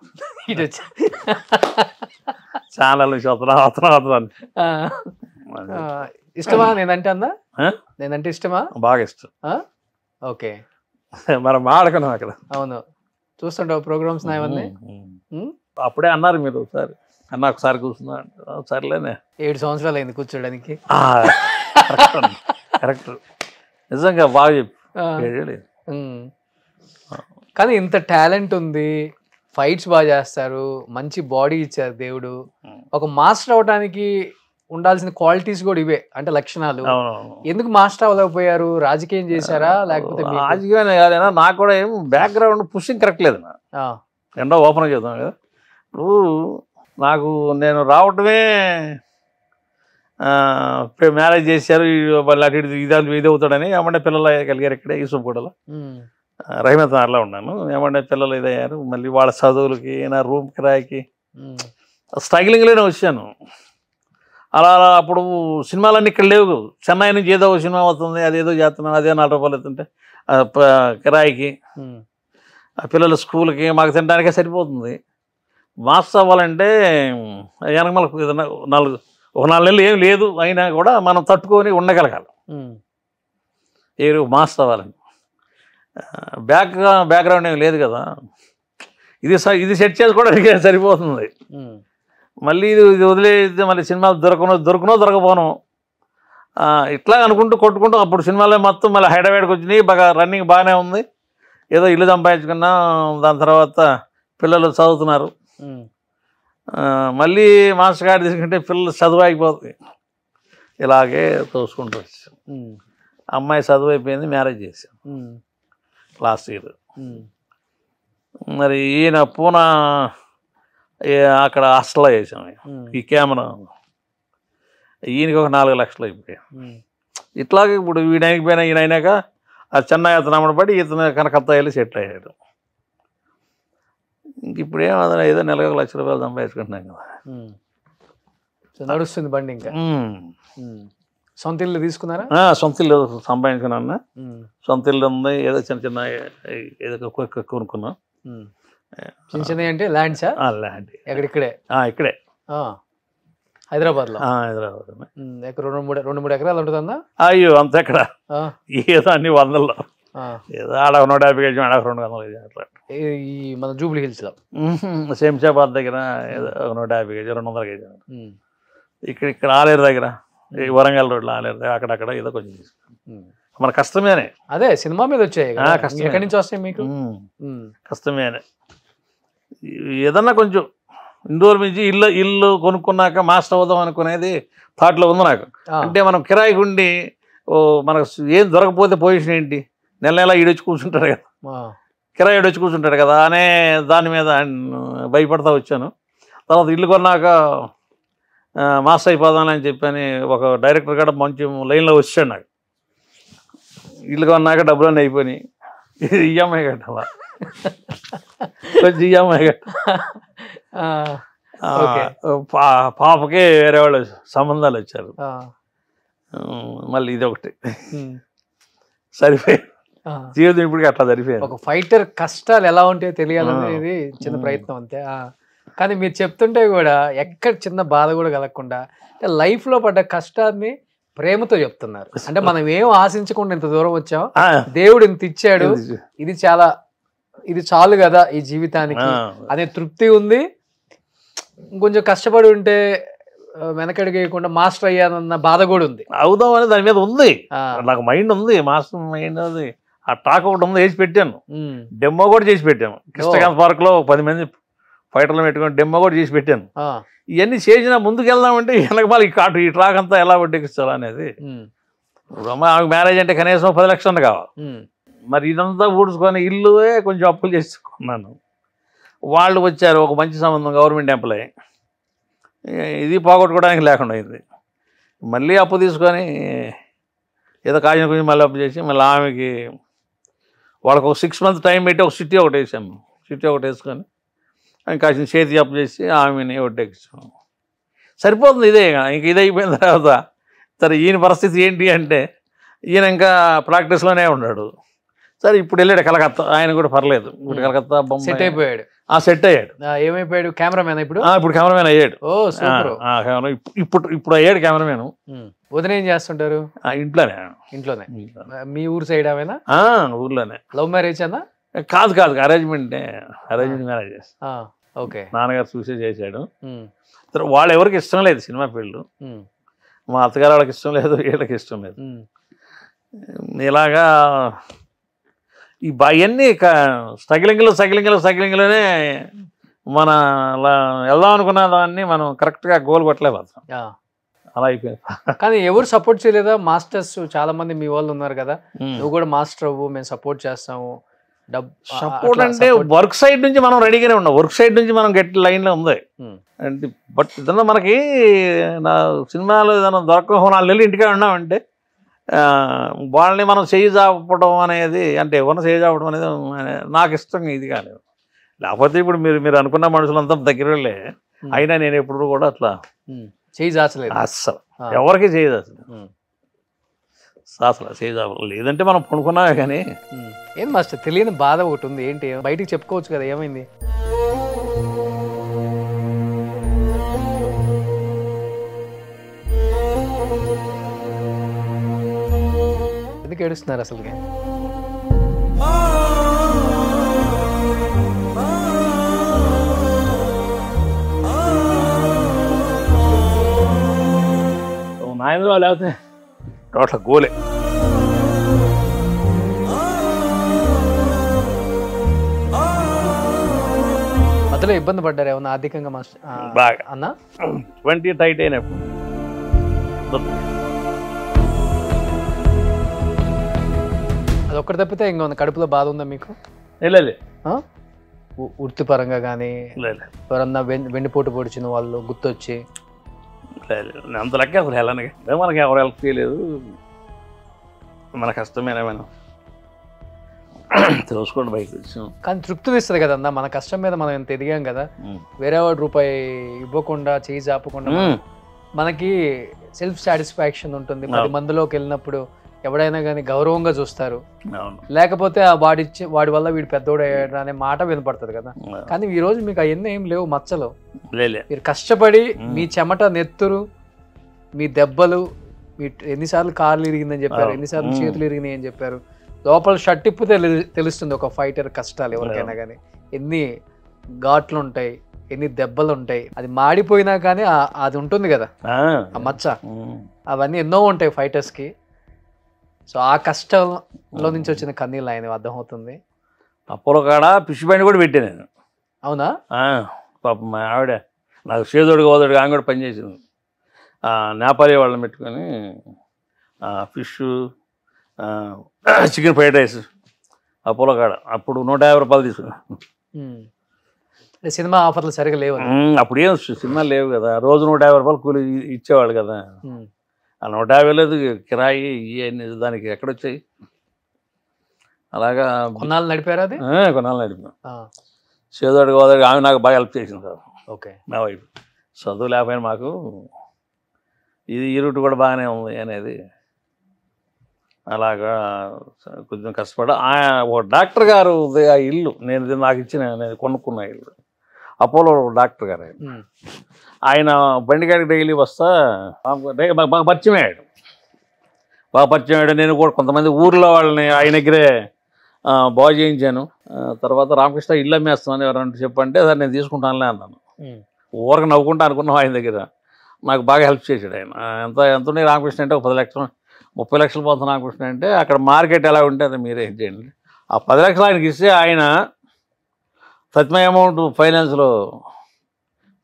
ఛానల్ నుంచి వస్తున్నాను. ఇష్టమా నేనంటే అన్నా? నేనంటే ఇష్టమా? బాగా ఇష్టం. ఓకే, మనం మాడకున్నాం అక్కడ. అవును, చూస్తుంటావు ప్రోగ్రామ్స్ నా ఇవన్నీ. అప్పుడే అన్నారు మీరు ఒకసారి అన్న ఒకసారి కూర్చున్నా, సర్లేనే 7 సంవత్సరాలు అయింది కూర్చోడానికి. కరెక్ట్, నిజంగా బాగా చెప్పి. కానీ ఇంత టాలెంట్ ఉంది, ఫైట్స్ బాగా చేస్తారు, మంచి బాడీ ఇచ్చారు దేవుడు. ఒక మాస్టర్ అవడానికి ఉండాల్సిన క్వాలిటీస్ కూడా ఇవే, అంటే లక్షణాలు. ఎందుకు మాస్టర్ అవ్వలేకపోయారు? రాజకీయం చేశారా లేకపోతే? రాజకీయం కాదైనా నాకు కూడా ఏం బ్యాక్గ్రౌండ్ పుషింగ్ కరెక్ట్ లేదు. ఎండో ఓపెన్ చేద్దాం కదా, ఇప్పుడు నాకు నేను రావటమే మ్యారేజ్ చేశారు, వాళ్ళు అటు ఇది అవుతాడని ఏమంటే పిల్లలు కలిగారు ఇక్కడే యూసుఫ్గూడలో, రహీమత్ నగర్లో ఉన్నాను. ఏమంటే పిల్లలు ఇదయ్యారు, మళ్ళీ వాళ్ళ చదువులకి నా రూమ్ కిరాయికి స్ట్రగ్లింగ్లోనే వచ్చాను. అలా అప్పుడు సినిమాలన్నీ ఇక్కడ లేవు, చెన్నై నుంచి ఏదో ఒక సినిమా అవుతుంది, అదేదో చేస్తున్నాను, అదే 4 రూపాయలు అవుతుంటే కిరాయికి, పిల్లల స్కూల్కి మాకు తినడానికే సరిపోతుంది. మాస్టర్ అవ్వాలంటే వెనక మనకు ఏదైనా 4 నెలలు ఏం లేదు అయినా కూడా మనం తట్టుకొని ఉండగలగాలి. మాస్టర్ అవ్వాలని బ్యాక్గ్రౌండ్ ఏం లేదు కదా, ఇది సెట్ చేసుకోవడానికి సరిపోతుంది. మళ్ళీ ఇది వదిలేస్తే మళ్ళీ సినిమాలు దొరకపోను ఇట్లా అనుకుంటూ కొట్టుకుంటూ అప్పుడు సినిమాలో మొత్తం మళ్ళీ హైదరాబాద్కి వచ్చినాయి, బాగా రన్నింగ్ బాగానే ఉంది, ఏదో ఇల్లు సంపాదించుకున్నా, దాని తర్వాత పిల్లలు చదువుతున్నారు. మళ్ళీ మాస్టర్ కార్డు తీసుకుంటే పిల్లలు చదువు అయిపోతుంది, ఇలాగే తోసుకుంటూ వచ్చాం. అమ్మాయి చదువు అయిపోయింది, మ్యారేజ్ చేశాం లాస్ట్ ఇయర్. మరి ఈయన పూనా అక్కడ హాస్టల్లో చేసాం. ఈ కెమెరా ఈయనకి ఒక 4 లక్షలు అయిపోయాయి. ఇట్లాగే ఇప్పుడు వీడైనకి పోయినా ఈయన అయినాక ఆ చెన్నై అతను అమ్మబడి ఇతను కనకత్తా వెళ్ళి సెటిల్ అయ్యాడు. ఇంక ఇప్పుడు ఏమన్నా ఏదో నెలకు 1 లక్ష రూపాయలు సంపాదించుకుంటున్నాం కదా, నడుస్తుంది బండి. ఇంకా సొంత ఇల్లు తీసుకున్నారా? సొంత ఇల్లు సంపాదించుకున్నా, సొంత ఇల్లు ఉంది, ఏదో చిన్న ఏదో కొనుక్కున్నాం. చిన్న చిన్న అంటే ల్యాండ్సా? ల్యాండ్ ఇక్కడే హైదరాబాద్లో. ఎక్కడ 2-3 ఎకరాలు ఉంటుందన్నా? అయ్యో అంత ఎక్కడ, ఏదో అన్ని 100లో, ఏదో ఆడ 150 గజం, ఆడ 200 గజం అట్లా. ఈ మన జూబ్లీ హిల్స్లో శంషాబాద్ దగ్గర ఏదో 150 గజం 200 గజం. ఇక్కడ ఆలేరు దగ్గర, ఈ వరంగల్ రోడ్లో ఆలేరు దగ్గర అక్కడక్కడ ఏదో కొంచెం తీసుకున్నాం. మన కష్టమేనే. అదే సినిమా మీద వచ్చాయి కదా, కష్టమే. ఎక్కడి నుంచి వస్తాయి మీకు? కష్టమేనే. ఏదన్నా కొంచెం ఇన్ని రోజుల నుంచి ఇల్లు కొనుక్కున్నాక మాస్టర్ అవుదాం అనుకునేది థాట్లో ఉంది నాకు. అంటే మనం కిరాయికి ఉండి మనకు ఏం దొరకపోతే పొజిషన్ ఏంటి, నెల నెల ఈడొచ్చి కూర్చుంటాడు కదా, కిరాయి ఈడొచ్చి కూర్చుంటాడు కదా అనే దాని మీద భయపడతా వచ్చాను. తర్వాత ఇల్లు కొన్నాక మాస్టర్ అయిపోదామని చెప్పని ఒక డైరెక్టర్ కూడా మంచి లైన్లో వచ్చాడు నాకు. ఇల్లు కొన్నాక డబ్బులన్నీ అయిపోయినాయి, ఈఎంఐ కట్టాలా, కొంచెం ఈఎంఐ పాపకి వేరే వాళ్ళు సంబంధాలు వచ్చారు, మళ్ళీ ఇది ఒకటి సరిపోయి జీవితం ఇప్పటికి అట్లా సరిపోయింది. ఒక ఫైటర్ కష్టాలు ఎలా ఉంటాయో తెలియాలనేది చిన్న ప్రయత్నం అంతే. కానీ మీరు చెప్తుంటే కూడా ఎక్కడ చిన్న బాధ కూడా కలగకుండా లైఫ్లో పడ్డ కష్టాన్ని ప్రేమతో చెప్తున్నారు. అంటే మనం ఏం ఆశించకుండా ఇంత దూరం వచ్చాం, దేవుడు ఇంత ఇచ్చాడు, ఇది చాలు కదా ఈ జీవితానికి అనే తృప్తి ఉంది. కొంచెం కష్టపడి ఉంటే వెనకడిగేయకుండా మాస్టర్ అయ్యానన్న బాధ కూడా ఉంది. అవుదాం అని దాని మీద ఉంది, నాకు మైండ్ ఉంది, మాస్టర్ మైండ్ ఉంది. ఆ టాక్ ఒకటి ఉంది, వేసి పెట్టాను, డెమో కూడా చేసి పెట్టాము. కృష్ణకాంత్ పార్క్ లో 10 మంది ఫైటర్లు పెట్టుకుని డెమో కూడా చేసి పెట్టాను. ఇవన్నీ చేసినా ముందుకు వెళ్దామంటే వెనక మళ్ళీ ఈ ట్రాక్ అంతా ఎలా వడ్డెక్కించాలి అనేది. ఆమెకు మ్యారేజ్ అంటే కనీసం 10 లక్షలు కావాలి. మరి ఇదంతా ఊడ్చుకొని ఇల్లువే కొంచెం అప్పులు చేసుకున్నాను. వాళ్ళు వచ్చారు, ఒక మంచి సంబంధం, గవర్నమెంట్ ఎంప్లాయీ, ఇది పోగొట్టుకోవడానికి లేకుండా అయింది. మళ్ళీ అప్పు తీసుకొని ఏదో కాసిన కొంచెం మళ్ళీ అప్పు చేసి మళ్ళీ ఆమెకి వాళ్ళకు ఒక 6 months టైం పెట్టి ఒక సిటీ ఒకటి వేసాము. సిటీ ఒకటి వేసుకొని కాసిన చేతి అప్పు చేసి ఆమెని ఒడ్డెక్కించాము. సరిపోతుంది ఇదే. ఇంక ఇది అయిపోయిన తర్వాత సరే ఈయన పరిస్థితి ఏంటి అంటే ఈయన ఇంకా ప్రాక్టీస్లోనే ఉన్నాడు. సరే ఇప్పుడు వెళ్ళాడు కలకత్తా, ఆయన కూడా పర్లేదు, ఇప్పుడు కలకత్తా బొమ్మ సెట్ అయిపోయాడు. సెట్ అయ్యాడు. ఏమైపోయాడు? కెమెరామెన్ ఇప్పుడు కెమెరామెన్ అయ్యాడు. ఇప్పుడు అయ్యాడు కెమెరామెన్. వదిన ఏం చేస్తుంటారు? ఇంట్లోనే. మీ ఊరు సైడ్ ఆమెనా? ఊర్లోనే. లవ్ మ్యారేజ్ అన్నా? కాదు, అరేంజ్మెంట్ మ్యారేజ్. ఓకే. నాన్నగారు చూసే చేశాడు. వాళ్ళు ఎవరికి ఇష్టం లేదు సినిమా ఫీల్డ్. మా అత్తగారు వాళ్ళకి ఇష్టం లేదు, వీళ్ళకి ఇష్టం లేదు. ఇలాగా ఇవన్నీ స్ట్రగ్లింగ్లోనే మన వెళ్దాం అనుకున్న దాన్ని మనం కరెక్ట్గా గోల్ కొట్టలేకపోతాం. అలా అయిపోయింది. కానీ ఎవరు సపోర్ట్ చేయలేదా? మాస్టర్స్ చాలా మంది మీ వాళ్ళు ఉన్నారు కదా, నువ్వు కూడా మాస్టర్ అవ్వు, మేము సపోర్ట్ చేస్తాము. సపోర్ట్ అంటే వర్క్ సైడ్ నుంచి మనం రెడీగానే ఉన్నాం, వర్క్ సైడ్ నుంచి మనం గట్టి లైన్లో ఉంది అంటే. బట్ ఏదన్నా మనకి నా సినిమాలో ఏదైనా దొరక 4 నెలలు ఇంటికే ఉన్నామంటే వాళ్ళని మనం చేయిజాపడం అనేది, అంటే ఎవరిని చేయిజాపడం అనేది నాకు ఇష్టం ఇది కాలేదు. లేకపోతే ఇప్పుడు మీరు అనుకున్న మనుషులంతా దగ్గర వెళ్ళే, అయినా నేను ఎప్పుడు కూడా అట్లా చేయిజాచలేదు అస్సలు, ఎవరికి చేయిజాచలేదు అసలు. చేయిజాపడం లేదంటే మనం పడుకున్నామే. కానీ ఏం మాస్టర్ తెలియని బాధ ఒకటి ఉంది, ఏంటి బయటికి చెప్పుకోవచ్చు కదా, ఏమైంది? ఎందుకు ఏడుస్తున్నారు అసలు? నాయన లేకపోతే టోటల్ గోలే. మధ్యలో ఇబ్బంది పడ్డారు ఏమన్నా ఆర్థికంగా మాస్టర్? బాగా అన్న 20 టైట్ అయినప్పుడు అది ఒక్కటి తప్పితే ఇంకా ఉంది. కడుపులో బాధ ఉందా మీకు? లేదు. వృత్తిపరంగా కానీ ఎవరన్నా వెండిపోటు పొడిచిన వాళ్ళు గుర్తొచ్చి? అంత లెక్క అసలు వెళ్ళనికి మనకి ఎవరు హెల్ప్ చేయలేదు. మన కష్టమేనా మనం తెలుసుకోండి బయటకు వచ్చాం. కానీ తృప్తినిస్తుంది కదన్నా, మన కష్టం మీద మనం ఎంత ఎదిగాం కదా. వేరే వాడు రూపాయి ఇవ్వకుండా, చేయి జాపకుండా మనకి సెల్ఫ్ సాటిస్ఫాక్షన్ ఉంటుంది. 10 మందిలోకి వెళ్ళినప్పుడు ఎవడైనా కానీ గౌరవంగా చూస్తారు. లేకపోతే వాడి వల్ల వీడు పెద్దోడు అయ్యాడు అనే మాట వినపడుతుంది కదా. కానీ ఈ రోజు మీకు అవన్నీ ఏం లేవు, మచ్చలు. మీరు కష్టపడి మీ చెమట, నెత్తురు, మీ దెబ్బలు, మీ ఎన్నిసార్లు కార్లు ఇరిగిందని చెప్పారు, ఎన్నిసార్లు చేతులు ఇరిగినాయి అని చెప్పారు. లోపల షర్ట్ ఇప్పితే తెలుస్తుంది ఒక ఫైటర్ కష్టాలు ఎవరికైనా కానీ. ఎన్ని ఘాట్లు ఉంటాయి, ఎన్ని దెబ్బలు ఉంటాయి. అది మాడిపోయినా కానీ అది ఉంటుంది కదా ఆ మచ్చ. అవన్నీ ఎన్నో ఉంటాయి ఫైటర్స్కి. సో ఆ కష్టంలో నుంచి వచ్చిన కన్నీళ్ళు ఆయన అర్థమవుతుంది. అపోలో కాడ ఫిష్ బండి కూడా పెట్టాను నేను. అవునా? పాపం మా ఆవిడ నాకు చేదోడుగా ఓదోడుగా ఆమె కూడా పనిచేసింది. నేపాలీ వాళ్ళని పెట్టుకొని fish chicken fried rice Apollo కాడ అప్పుడు 150 రూపాయలు తీసుకున్నాను. సినిమా ఆఫర్లు సరిగా లేవు. అప్పుడు ఏం సినిమా లేవు కదా, రోజు 150 రూపాయలు కూలి ఇచ్చేవాళ్ళు కదా. ఆ 150 లేదు కిరాయి ఇవన్నీ దానికి ఎక్కడొచ్చాయి. అలాగా కొన్నాళ్ళు నడిపారు. అది కొన్నాళ్ళు నడిపాను. చేదోడు గోదావరి ఆమె నాకు బాగా హెల్ప్ చేసింది సార్. ఓకే. మా వైఫ్ చదువు లేకపోయినా మాకు ఈ రూట్ కూడా బాగానే ఉంది అనేది అలాగా కొంచెం కష్టపడ. ఒక డాక్టర్ గారు ఆ ఇల్లు నాకు ఇచ్చిన నేను కొనుక్కున్న ఇల్లు అపోలో డాక్టర్ గారు ఆయన బండికాడికి డైలీ వస్తా బాగా పరిచయం అయ్యాడు. నేను కూడా కొంతమంది ఊర్లో వాళ్ళని ఆయన దగ్గరే బాగు చేయించాను. తర్వాత రామకృష్ణ ఇల్లు అమ్మేస్తున్నాను ఎవరంటే చెప్పంటే సార్ నేను తీసుకుంటానులే అన్నాను. ఊరకు నవ్వుకుంటా అనుకున్నాం. ఆయన దగ్గర నాకు బాగా హెల్ప్ చేశాడు ఆయన. ఎంత ఉండే రామకృష్ణ అంటే ఒక 10 లక్షలు 30 లక్షలు పోతున్న రామకృష్ణ అంటే అక్కడ మార్కెట్ ఎలా ఉంటే అది మీరే చేయండి. ఆ 10 లక్షలు ఆయనకి ఇస్తే ఆయన సత్యమయ అమౌంట్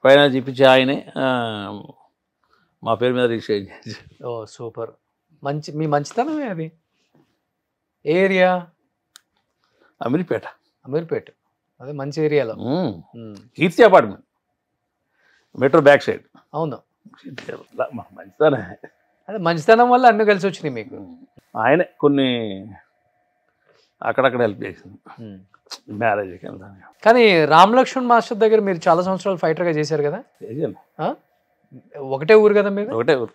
ఫైనాన్స్ ఇప్పించి ఆయనే మా పేరు మీద రిజిస్టర్ చేసి. ఓ సూపర్. మీ మంచితనమే. అది ఏరియా అమీర్పేట. అదే మంచి ఏరియాలో కీర్తి అపార్ట్మెంట్ మెట్రో బ్యాక్ సైడ్. అవును. మంచితనం. అదే మంచితనం వల్ల అన్నీ కలిసి వచ్చినాయి మీకు. ఆయనే కొన్ని అక్కడక్కడ హెల్ప్ చేసింది మ్యారేజ్కి. కానీ రామ్ లక్ష్మణ్ మాస్టర్ దగ్గర మీరు చాలా సంవత్సరాలు ఫైటర్గా చేశారు కదా. ఒకటే ఊరు కదా మీరు? ఒకటే ఊరు.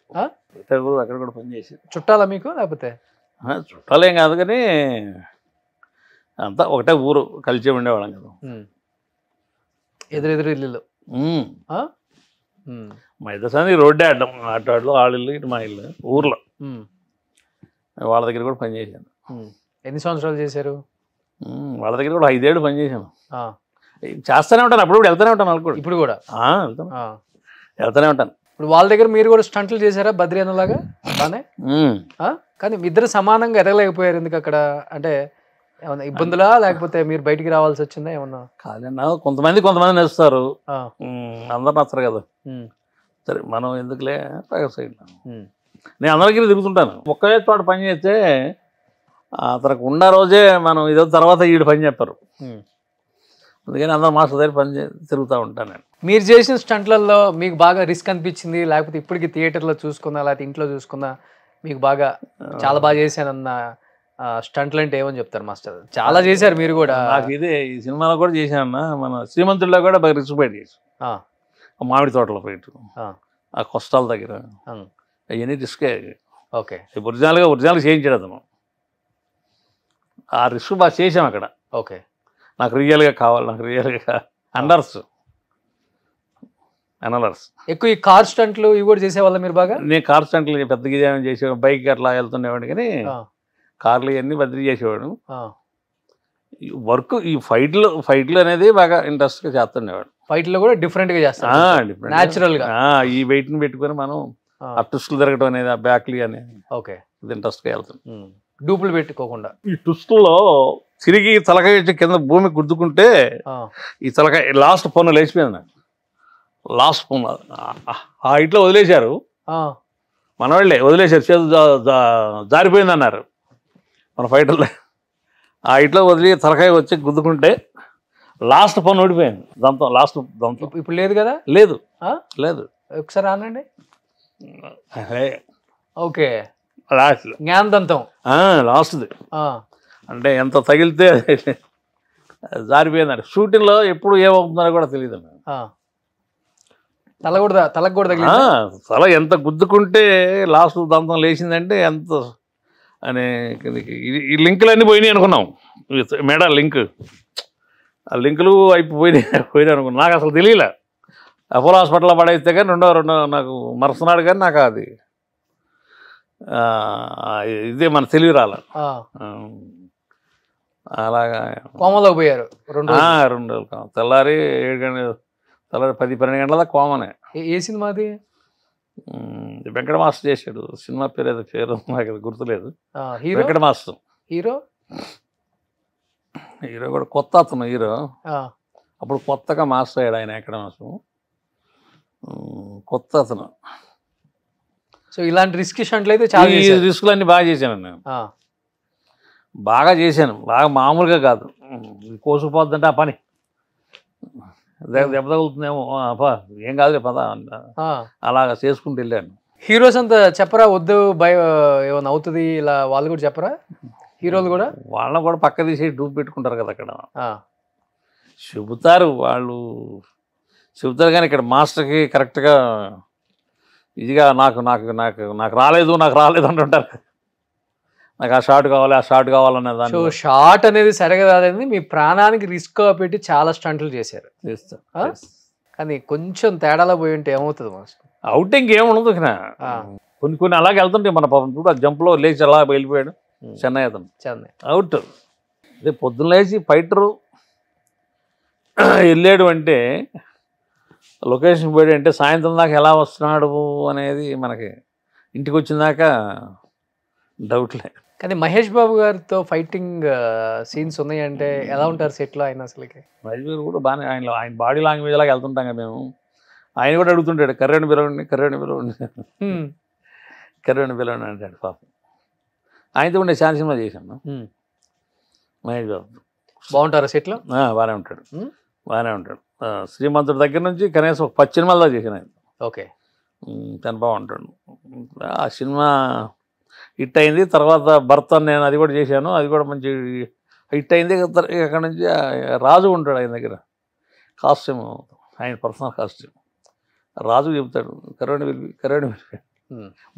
అక్కడ కూడా పనిచేసి. చుట్టాలా మీకు లేకపోతే? చుట్టాలేం కాదు కానీ అంతా ఒకటే ఊరు కలిసి ఉండేవాళ్ళం కదా. ఎదురెదురు ఇల్లు. మా ఇద్దరు రోడ్డే అడ్డం. ఆటోళ్ళు వాళ్ళ ఇల్లు ఇటు మా ఇల్లు ఊర్లో. వాళ్ళ దగ్గర కూడా పనిచేశాను. ఎన్ని సంవత్సరాలు చేశారు? వాళ్ళ దగ్గర కూడా 5 ఏళ్ళు పనిచేశాను. చేస్తూనే ఉంటాను, అప్పుడు వెళ్తూనే ఉంటాను. వాళ్ళు కూడా ఇప్పుడు కూడా వెళ్తూనే ఉంటాను. ఇప్పుడు వాళ్ళ దగ్గర మీరు కూడా స్టంట్లు చేశారా బద్రీ అన్నలాగా? బానే. కానీ ఇద్దరు సమానంగా ఎదగలేకపోయారు ఎందుకు అక్కడ? అంటే ఏమన్నా ఇబ్బందులా లేకపోతే మీరు బయటికి రావాల్సి వచ్చిందా ఏమన్నా? కాదన్నా కొంతమంది నచ్చుతారు, అందరు నచ్చరు కదా. సరే మనం ఎందుకులే సైడ్. నేను అందరికీ తిరుగుతుంటాను. ఒకే చోట పని చేస్తే అతనికి ఉన్న రోజే మనం ఇదో తర్వాత వీడు పని చెప్పారు. అందుకని అందరూ మాస్టర్ దగ్గర తిరుగుతూ ఉంటాను నేను. మీరు చేసిన స్టంట్లలో మీకు బాగా రిస్క్ అనిపించింది లేకపోతే ఇప్పటికి థియేటర్లో చూసుకున్నా లేకపోతే ఇంట్లో చూసుకున్నా మీకు బాగా చాలా బాగా చేశానన్న స్టంట్లు అంటే ఏమని చెప్తారు మాస్టర్? చాలా చేశారు మీరు కూడా. నాకు ఇదే ఈ సినిమాలో కూడా చేశానన్న. మన శ్రీమంతుల్లో కూడా బాగా రిస్క్ బయట చేసాం. మామిడి తోటలో పోయిట్ ఆ కొస్తాల దగ్గర అవన్నీ రిస్కే. ఓకే. ఒరిజినల్గా చేయించాడు అతను. ఆ రిస్క్ బాగా చేసాం అక్కడ. ఓకే. నాకు రియల్గా కావాలి, నాకు రియల్గా అనలర్స్ ఎక్కువ ఈ కార్ స్టంట్లు ఇవి కూడా చేసేవాళ్ళ మీరు బాగా? నేను కార్ స్టంట్లు పెద్దగా ఏమైనా చేసేవాడు, బైక్ అట్లా వెళ్తుండేవాడు కానీ కార్లు ఇవన్నీ బదిలీ చేసేవాడు. వర్క్ ఈ ఫైట్లు అనేది బాగా ఇంట్రెస్ట్గా చేస్తుండేవాడు. ఫైట్లో కూడా డిఫరెంట్గా చేస్తాడు న్యాచురల్గా. ఈ వెయిట్ని పెట్టుకొని మనం ఆ ట్విస్టులు తిరగడం అనేది ఆ బ్యాక్లీ అనేది ఓకే ఇది ఇంట్రెస్ట్గా వెళ్తుంది. డూపులు పెట్టుకోకుండా ఈ ట్విస్టుల్లో తిరిగి తలకాయ కింద భూమి గుద్దుకుంటే ఈ తలకాయ లాస్ట్ పన్ను లేచిపోయింది నాకు. లాస్ట్ పన్ను ఆ ఇట్లో వదిలేశారు, మన వాళ్ళే వదిలేశారు. చేదు జారిపోయింది అన్నారు మన ఫైటర్లో. ఆ ఇట్లో వదిలి తలకాయ వచ్చి గుద్దుకుంటే లాస్ట్ పన్ను ఓడిపోయింది. లాస్ట్ దంతం ఇప్పుడు లేదు కదా? లేదు లేదు. ఒకసారి ఆనండి. ఓకే. జ్ఞానదంతం లాస్ట్ది అంటే ఎంత తగిలితే జారిపోయిందండి. షూటింగ్లో ఎప్పుడు ఏమవుతుందో కూడా తెలియదు. తలకు కూడా తల ఎంత గుద్దుకుంటే లాస్ట్ దంతం లేచిందంటే ఎంత అని ఈ లింకులు అన్నీ పోయినాయి అనుకున్నాం. మేడ లింక్ ఆ లింకులు పోయినాయి అనుకున్నాం. నాకు అసలు తెలియలే. అపోలో హాస్పిటల్లో పడేస్తే కానీ రెండో నాకు మరుసనాడు కానీ నాకు అది ఇదే మన తెలివి రాల. అలాగా కోమలోకి పోయారు 2 రోజులు. తెల్లారి 7 గంటల తెల్లారి 10-12 గంటల దాకా కోమనే. ఏ సినిమాది? వెంకట మాస్టర్ చేశాడు సినిమా పేరు నాకు గుర్తులేదు. Hero Venkata master hero hero కూడా కొత్త అతను హీరో. అప్పుడు కొత్తగా మాస్టర్ అయ్యాడు ఆయన వెంకట మాస్టర్, కొత్త అతను. సో ఇలాంటి రిస్క్ షంట్లు అయితే చాలా ఈ రిస్కులన్నీ బాగా చేశాను నేను, బాగా చేశాను, బాగా మామూలుగా కాదు. కోసుకుపోద్దంటే ఆ పని దెబ్బ తగులుతుందేమో, ఏం కాదులే పద అలాగా చేసుకుంటూ వెళ్ళాను. హీరోస్ అంతా చెప్పరా వద్దు భయం ఏమైనా అవుతుంది ఇలా వాళ్ళు కూడా చెప్పరా? హీరోలు కూడా వాళ్ళని కూడా పక్క తీసి డూప్ పెట్టుకుంటారు కదా అక్కడ, చెబుతారు వాళ్ళు చెబుతారు. కానీ ఇక్కడ మాస్టర్కి కరెక్ట్గా ఇదిగా నాకు నాకు నాకు నాకు రాలేదు అంటుంటారు. నాకు ఆ షాట్ కావాలి ఆ షాట్ కావాలనే దాన్ని. సో షాట్ అనేది సరిగా కాదని మీ ప్రాణానికి రిస్క్ పెట్టి చాలా స్టంట్లు చేశారు. కానీ కొంచెం తేడాలో పోయి ఉంటే ఏమవుతుంది మాస్టర్? అవుట్ ఇంకేముండదు. కొన్ని అలాగే వెళ్తుంటే మన పాపం చూడు, ఆ జంప్లో లేచి అలా వెళ్ళిపోయాడు చెన్నై అతను, చెన్నై అవుట్. అదే పొద్దున్న లేచి ఫైటరు వెళ్ళాడు అంటే, లొకేషన్ పోయాడు అంటే సాయంత్రం దాకా ఎలా వస్తున్నాడు అనేది మనకి ఇంటికి వచ్చిందాకా డౌట్లే. కానీ మహేష్ బాబు గారితో ఫైటింగ్ సీన్స్ ఉన్నాయంటే ఎలా ఉంటారు సెట్లో ఆయన? అసలుకి మహేష్ బాబు కూడా బాగానే ఆయన బాడీ లాంగ్వేజ్ లాగా వెళ్తుంటాం కదా మేము. ఆయన కూడా అడుగుతుంటాడు కర్రేని పిలవండి అంటాడు పాపం. ఆయనతో ఉండే చాలా సినిమా చేశాను మహేష్ బాబు. బాగుంటారా సెట్లో? బాగానే ఉంటాడు. శ్రీమంతుడి దగ్గర నుంచి కనీసం 10 సినిమాల్లో చేశాను ఆయన. ఓకే, తను బాగుంటాడు. ఆ సినిమా హిట్ అయింది. తర్వాత భర్త నేను అది కూడా చేశాను, అది కూడా మంచి హిట్ అయింది. అక్కడ నుంచి రాజు ఉంటాడు ఆయన దగ్గర, కాస్ట్యూమ్ ఆయన పర్సనల్ కాస్ట్యూమ్. రాజు చెబుతాడు కరోడి పిలిపి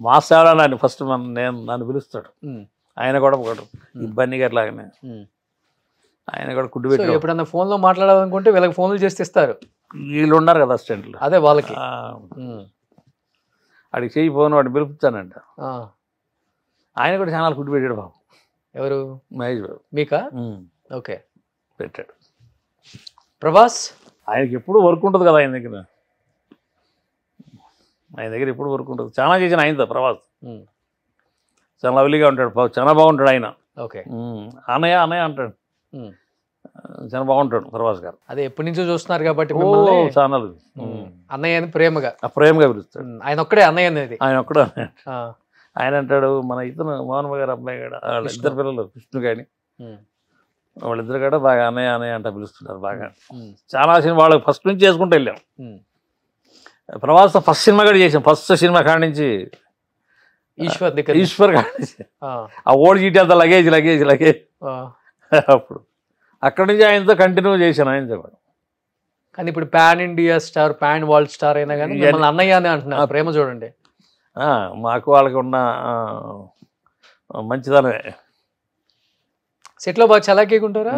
మాస్టర్ అని ఫస్ట్ నన్ను పిలుస్తాడు. ఆయన కూడా ఒకడు ఇబ్బంది గట్లాగానే ఆయన కూడా కుడ్డు పెట్టి ఎప్పుడన్నా ఫోన్లో మాట్లాడాలనుకుంటే వీళ్ళకి ఫోన్లు చేస్తే ఇస్తారు. వీళ్ళు ఉన్నారు కదా అసిస్టెంట్లు, అదే వాళ్ళకి వాడికి చేయి ఫోన్ వాడిని పిలుపుతానంట. ఆయన కూడా ఛానల్ కుట్టు పెట్టాడు బాబు. ఎవరు? మహేష్ బాబు. మీకా? ఓకే, పెట్టాడు. ప్రభాస్ ఆయనకి ఎప్పుడు వర్క్ ఉంటుంది కదా ఆయన దగ్గర ఎప్పుడు వర్క్ ఉంటుంది. చాలా చేసిన ఆయనతో ప్రభాస్. చాలా లవ్లీగా ఉంటాడు, చాలా బాగుంటాడు ఆయన. ఓకే, అన్నయ్య అంటాడు, చాలా బాగుంటాడు ప్రభాస్ గారు. అదే ఎప్పటి నుంచో చూస్తున్నారు కాబట్టి ఛానల్ అన్నయ్య అని ప్రేమగా పిలుస్తాడు. ఆయన ఒక్కడే అన్నయ్య అనేది. ఆయన అంటాడు మన ఇతను మోహన్ గారు అబ్బాయి కూడా, వాళ్ళ ఇద్దరు పిల్లలు కృష్ణ కానీ వాళ్ళిద్దరు కూడా బాగా అన్నయ్య అంట పిలుస్తున్నారు బాగా. చాలా సినిమా వాళ్ళకి ఫస్ట్ నుంచి చేసుకుంటూ వెళ్ళాం. ప్రభాస్ ఫస్ట్ సినిమా కూడా చేసాం. ఫస్ట్ సినిమా కాడి నుంచి ఈశ్వర్ కాడి నుంచి ఆ ఓడి చీటి అంతా లగేజ్ అప్పుడు అక్కడి నుంచి ఆయనతో కంటిన్యూ చేశాను ఆయనతో కూడా. కానీ ఇప్పుడు pan India star, pan world star అయినా కానీ అన్నయ్య అని అంటున్నారు. ప్రేమ చూడండి, మాకు వాళ్ళకి ఉన్న మంచిదనమే. సెట్లో బాగా చలాకీకుంటారా?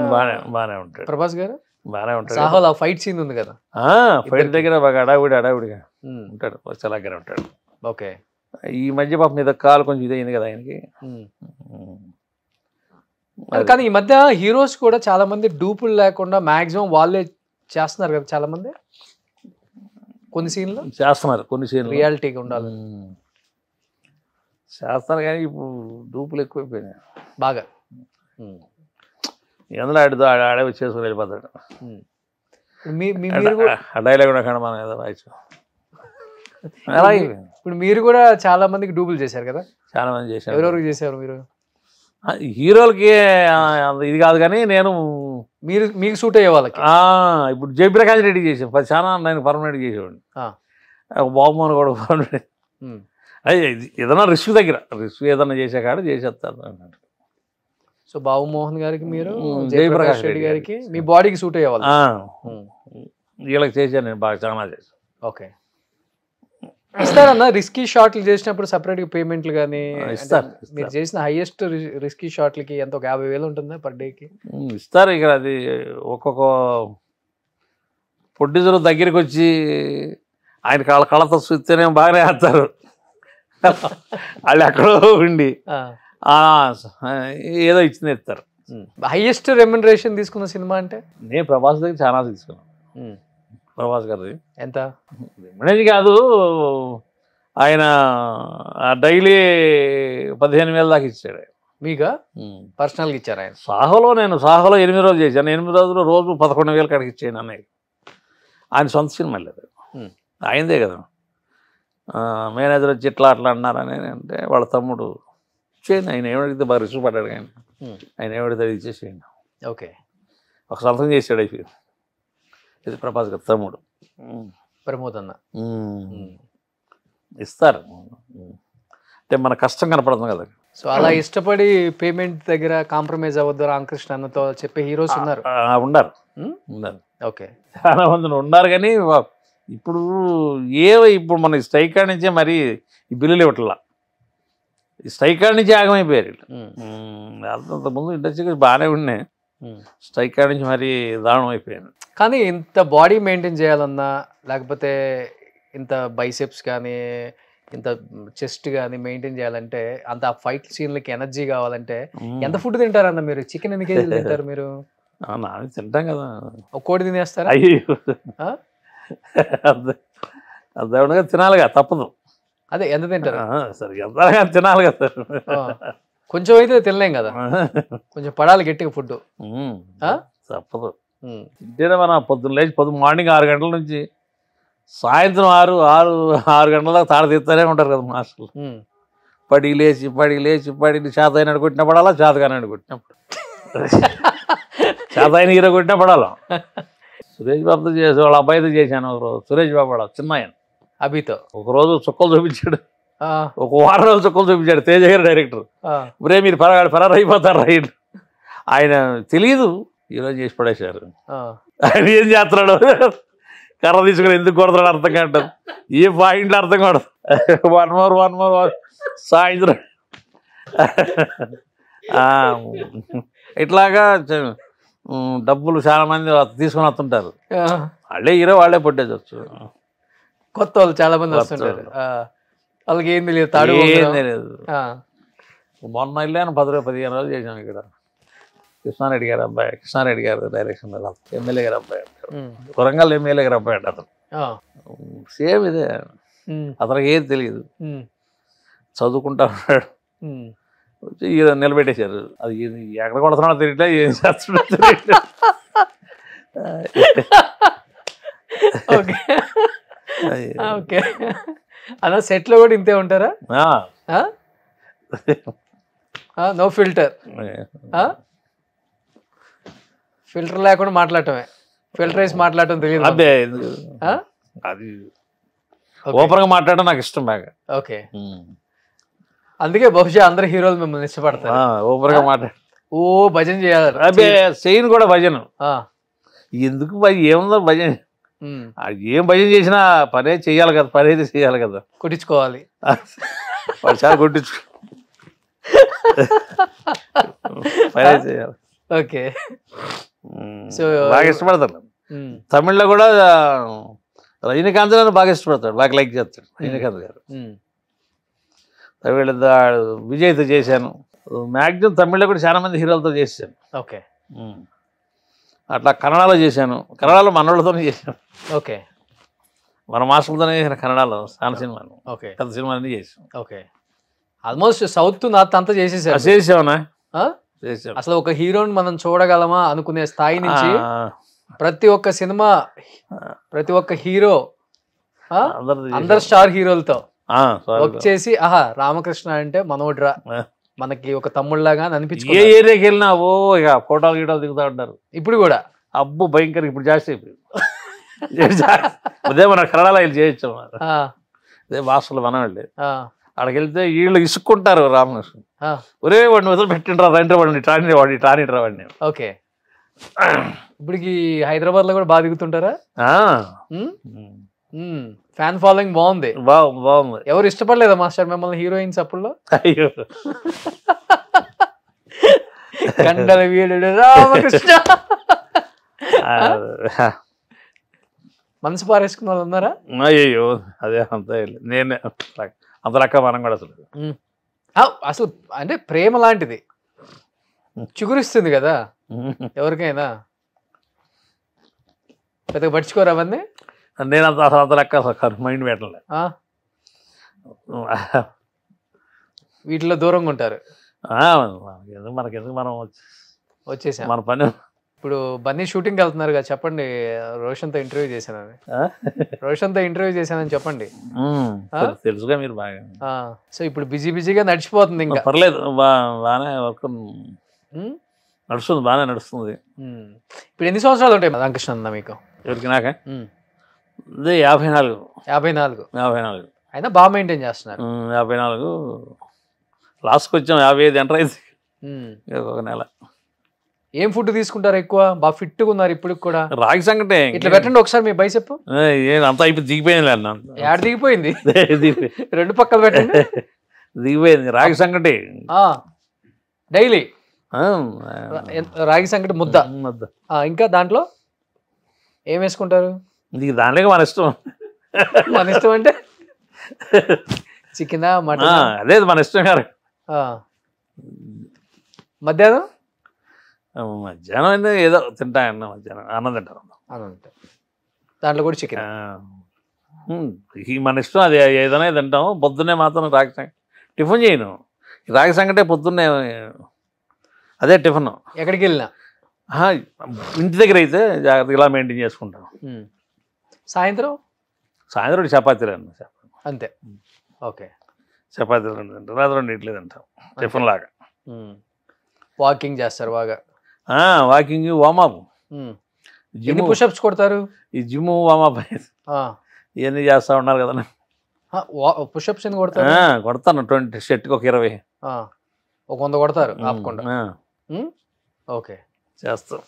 బాగానే ఉంటాడు ప్రభాస్ గారు, బాగానే ఉంటాడు. సాహోల్ ఆ ఫైట్ సీన్ ఉంది కదా, ఫైట్ దగ్గర బాగా అడావిడిగా ఉంటాడు, చలాకీగా ఉంటాడు. ఓకే, ఈ మధ్య పాపం మీద కాలు కొంచెం ఇదైంది కదా ఆయనకి. కానీ ఈ మధ్య హీరోస్ కూడా చాలా మంది డూపులు లేకుండా మాక్సిమం వాళ్ళే చేస్తున్నారు కదా చాలా మంది. కొన్ని సీన్లు చేస్తున్నారు, కొన్ని సీన్లు రియాలిటీగా ఉండాలి చేస్తారు. కానీ ఇప్పుడు డూపులు ఎక్కువైపోయినాయి బాగా. ఎందులో ఆడే వచ్చేసుకుని వెళ్ళిపోతాడు. డైలాగ్ కూడా కాడ మనం ఏదో వాయిస్. ఇప్పుడు మీరు కూడా చాలా మందికి డూబుల్ చేశారు కదా? చాలా మంది చేశారు. ఎవరెవరికి చేశారు మీరు? హీరోలకి ఇది కాదు కానీ నేను మీకు సూట్ అయ్యే వాళ్ళకి. ఇప్పుడు జయప్రకాష్ రెడ్డి చేసాను, చాలా నేను పర్మనెంట్ చేసేవాడిని. బాబుమోహన్ కూడా పర్మనెంట్. ఏదైనా రిస్క్ దగ్గర ఏదైనా చేసే కాడ చేసేస్తారు అన్నట్టు. సో బాబుమోహన్ గారికి మీరు, జయప్రకాష్ రెడ్డి గారికి మీ బాడీకి సూట్ అయ్యే వాళ్ళు. వీళ్ళకి చేశాను నేను బాగా, చాలా చేశాను. ఓకే, ఇస్తారన్నా రిస్కీ షాట్లు చేసినప్పుడు సపరేట్గా పేమెంట్లు కానీ? మీరు చేసిన హైయెస్ట్ రిస్కీ షాట్లకి ఎంత, ఒక 50,000 ఉంటుందా పర్ డేకి? ఇస్తారు. ఇక్కడ అది ఒక్కొక్క ప్రొడ్యూసర్ దగ్గరికి వచ్చి ఆయన కళ్ళతో చూస్తేనే బాగానే వేస్తారు. వాళ్ళు ఎక్కడో ఉండి ఏదో ఇచ్చింది ఇస్తారు. హైయెస్ట్ రెమ్యునరేషన్ తీసుకున్న సినిమా అంటే? నేను ప్రభాస్ దగ్గర చాలా తీసుకున్నాను. ప్రభాస్ గారిది ఎంత? రెమ్యునరేషన్ కాదు, ఆయన డైలీ 15,000 దాకా ఇచ్చాడు. మీగా పర్సనల్గా ఇచ్చారు ఆయన? సాహోలో 8 రోజులు చేశాను. 8 రోజులు రోజు 11,000 కాడికి ఇచ్చాను అన్నయ్య. ఆయన సొంత సినిమా లేదు, ఆయనదే కదా. మేనేజర్ వచ్చి ఇట్లా అట్లా అన్నారని అంటే వాళ్ళ తమ్ముడు ఇచ్చేయండి, ఆయన ఏమడిగితే బాగా రిస్క్ పడ్డాడు. ఆయన ఏమడితే ఇచ్చేసేయండి. ఓకే, ఒక సంతకం చేసాడు అయిపోయింది. ఇది ప్రభాస్ గారు తమ్ముడు ప్రమోద్ అన్న ఇస్తారు. అంటే మన కష్టం కనపడుతుంది కదా. సో అలా ఇష్టపడి పేమెంట్ దగ్గర కాంప్రమైజ్ అవ్వద్దు రామకృష్ణ అన్నతో చెప్పే హీరోస్ ఉన్నారు. ఉన్నారు. ఓకే, చాలా మంది ఉన్నారు. కానీ ఇప్పుడు ఇప్పుడు మన స్ట్రైకాడ్ నుంచే మరి ఈ బిల్లులు ఇవ్వట్లా. ఈ స్ట్రైకాడ్ నుంచి ఆగమైపోయారు. అంతకుముందు ఇండస్ట్రీ బాగానే ఉన్నాయి, స్ట్రైకాడ్ నుంచి మరి దారుణం అయిపోయాను. కానీ ఇంత బాడీ మెయింటైన్ చేయాలన్నా, లేకపోతే ఇంత బైసెప్స్ కానీ ఇంత చెస్ట్ కానీ మెయింటైన్ చేయాలంటే, అంత ఫైట్ సీన్లకి ఎనర్జీ కావాలంటే ఎంత ఫుడ్ తింటారన్న మీరు? చికెన్ ఎన్ని కేజీలు తింటారు మీరు? నాది తింటాం కదా. ఒక కోడి తినేస్తారా? అయ్యో, దేవుడుగా తినాలిగా, తప్పదు. అదే ఎంత తింటారు? సరే, ఎంత తినాలి కదా. కొంచెం అయితే తినలేం కదా, కొంచెం పడాలి గట్టిగా ఫుడ్. తప్పదు. తింటేనే మన పొద్దున్న లేచి మార్నింగ్ 6 గంటల నుంచి సాయంత్రం 6 గంటల దాకా తాడ తీస్తూనే ఉంటారు కదా మాస్టర్లు. పడికి లేచి చేతైన కొట్టిన పడాలా, చేతగానే కొట్టినప్పుడు చేతైన హీరో కొట్టినా పడాలా. సురేష్ బాబుతో చేసి వాళ్ళ అబ్బాయితో చేశాను ఒకరోజు. సురేష్ బాబు వాడు చిన్న ఆయన అభితో ఒకరోజు చుక్కలు చూపించాడు. ఒక వారం రోజులు చుక్కలు చూపించాడు తేజ గారు డైరెక్టర్. ఒరే మీరు ఫరారు అయిపోతారు రైట్. ఆయన తెలియదు, ఈరోజు చేసి పడేశారు. ఆయన ఏం చేస్తున్నాడు, కర్ర తీసుకుని ఎందుకు కొడతాడు అర్థం కాదు, ఏ పాయింట్లు అర్థం కాదు. 1 more సాయంత్రం ఇట్లాగా డబ్బులు చాలా మంది తీసుకుని వస్తుంటారు. వాళ్ళే హీరో, వాళ్ళే పొట్టేయచ్చు. కొత్త వాళ్ళు చాలా మంది వస్తుంటారు, వాళ్ళకి ఏం తెలియదు, తాడు ఏం తెలియదు. మొన్న వెళ్ళాను 15 రోజులు చేశాను ఇక్కడ. కృష్ణారెడ్డి గారు డైరెక్షన్, ఎమ్మెల్యే గారు అబ్బాయి, వరంగల్ ఎమ్మెల్యే గారు అబ్బాయి అంట అతను. సేమ్ ఇదే, అతనికి ఏం తెలియదు, చదువుకుంటా ఉన్నాడు. వచ్చి నిలబెట్టేశారు. అది ఎక్కడ కొడుతున్నాడో తెలియట్లే, ఏం చేస్తున్నాడో తెలియట్లే. ఓకే, అలా సెట్లో కూడా ఇంతే ఉంటారా? నో ఫిల్టర్, ఫిల్టర్ లేకుండా మాట్లాడటమే, ఫిల్టర్ వేసి మాట్లాడటం తెలియదు. అదే అది ఓపెన్గా మాట్లాడటం నాకు ఇష్టం బాగా. ఓకే, అందుకే బహుశా అందరు హీరోలు మిమ్మల్ని ఇష్టపడతారు. ఓపెన్గా మాట్లాడు, ఓ భజన చేయాలి. అదే చేయను కూడా భజన. ఎందుకు ఏముందో భజన, ఏం భజన చేసినా పనే చెయ్యాలి కదా, పని అయితే చెయ్యాలి కదా, కొట్టించుకోవాలి. వాడు చాలా కొట్టించుకో, పనే చేయాలి. ఓకే, సో బాగా ఇష్టపడతాను. తమిళ్లో కూడా రజనీకాంత్ గారు బాగా ఇష్టపడతాడు, బాగా లైక్ చేస్తాడు రజనీకాంత్ గారు. తమిళ విజయ్తో చేశాను, మ్యాక్సిమం తమిళ్లో కూడా చాలా మంది హీరోలతో చేశాను. ఓకే, అట్లా కన్నడలో చేశాను, కన్నడలో మనోళ్ళతోనే చేశాను. ఓకే, మన మాస్టర్లతోనే చేశాను కన్నడలో చాలా సినిమాలు. ఓకే, పెద్ద సినిమాలన్నీ చేశాను. ఓకే, ఆల్మోస్ట్ సౌత్ నార్త్ అంతా చేసేసారు. చేసావునా? చేసాం. అసలు ఒక హీరోని మనం చూడగలమా అనుకునే స్థాయి నుంచి ప్రతి ఒక్క సినిమా, ప్రతి ఒక్క హీరో, అందరు స్టార్ హీరోలతో వర్క్ చేసి, ఆహా రామకృష్ణ అంటే మనోడ్రా, మనకి ఒక తమ్ముళ్ళలాగా అనిపించుకో. ఏ ఏరియాకి వెళ్ళినా ఓ ఇక ఫోటోలు గీటోలు దిగుతూ ఉంటారు. ఇప్పుడు కూడా అబ్బు భయంకర, ఇప్పుడు జాస్తి అయిపోయింది. అదే మన కన్నడలో వీళ్ళు చేయొచ్చు, అదే భాషలు మనం వెళ్ళి అక్కడికి వెళ్తే వీళ్ళు ఇసుక్కుంటారు. రామకృష్ణ ఒరే వాడిని వదిలి పెట్టిండ్రా, రండి వాడిని టానిట్రా వాడిని. ఓకే, ఇప్పటికి హైదరాబాద్ లో కూడా బాగా దిగుతుంటారా? ఫ్యాన్ ఫాలోయింగ్ బాగుంది. బాగుంది. ఎవరు ఇష్టపడలేదా మాస్టర్ మిమ్మల్ని హీరోయిన్స్ అప్పుల్లో? అయ్యో, కండల వీరుడు రామకృష్ణ మనసు పారేసుకున్న వాళ్ళు ఉన్నారా? అయ్యో, అదే అంత నేనే అంత రక్క మనం కూడా అసలు అంటే ప్రేమ లాంటిది, చిగురిస్తుంది కదా ఎవరికైనా. పెద్దగా పట్టించుకోరు అవన్నీ. నేను అంత లెక్క మైండ్ పెట్టలే. వీటిలో దూరంగా ఉంటారు. మనకెందుకు మనం వచ్చేసాం. మన పని. ఇప్పుడు బన్నీ షూటింగ్కి వెళ్తున్నారు కదా, చెప్పండి. రోషన్తో ఇంటర్వ్యూ చేశానని. రోషన్తో ఇంటర్వ్యూ చేశానని చెప్పండి. తెలుసుగా మీరు బాగా. సో ఇప్పుడు బిజీగా నడిచిపోతుంది ఇంకా. పర్లేదు, బాగానే వర్క్ నడుస్తుంది, బాగానే నడుస్తుంది. ఇప్పుడు ఎన్ని సంవత్సరాలు ఉంటాయి రామకృష్ణ అన్న మీకు? ఎవరికి? నాకే అదే 54. 54 అయినా బాగా మెయింటైన్ చేస్తున్నారు. 54 లాస్ట్కి వచ్చాం. 55 ఎంటర్ అయింది ఒక నెల. ఏం ఫుడ్ తీసుకుంటారు ఎక్కువ? బాగా ఫిట్గా ఉన్నారు ఇప్పుడు కూడా. రాగి సంగటే ఇట్లా పెట్టండి ఒకసారి మీ బైసెప్. అంతా అయిపోయి దిగిపోయింది అన్న. యాడ్ దిగిపోయింది? రెండు పక్కలు పెట్టండి. దిగిపోయింది. రాగి సంగటి డైలీ. రాగి సంగటి ముద్ద. ఇంకా దాంట్లో ఏం వేసుకుంటారు? దాంట్లో మన ఇష్టం. మన ఇష్టం అంటే చికెనా మటన్? అదే మన ఇష్టం గారు. మధ్యాహ్నం మధ్యాహ్నం ఏదో తింటా అన్న. మధ్యాహ్నం అన్నం తింటారు. దాంట్లో కూడా చికెన్. మన ఇష్టం, అది ఏదైనా తింటాము. పొద్దున్నే మాత్రం రాగి సంగటి టిఫిన్ చేయను. రాగి సంగటే పొద్దున్నే, అదే టిఫిన్. ఎక్కడికి వెళ్ళినా ఇంటి దగ్గర అయితే జాగ్రత్తగా ఇలా మెయింటైన్ చేసుకుంటాం. సాయంత్రం చపాతీలు అన్న. అంతే. ఓకే. చపాతీలు తింటాం, రాత్రి 2 ఇడ్లీ తింటాం టిఫిన్ లాగా. వాకింగ్ చేస్తారు బాగా? Walking, warm up. ఎన్ని పుషప్స్ కొడతారు? ఈ జిమ్ వామప్ ఇవన్నీ చేస్తా ఉన్నారు కదా. పుషప్స్ ఎన్ని కొడతారు? కొడతాను 20 షర్ట్కి ఒక 20. ఒక 100 కొడతారు ఆపకుండా. ఓకే, చేస్తాం.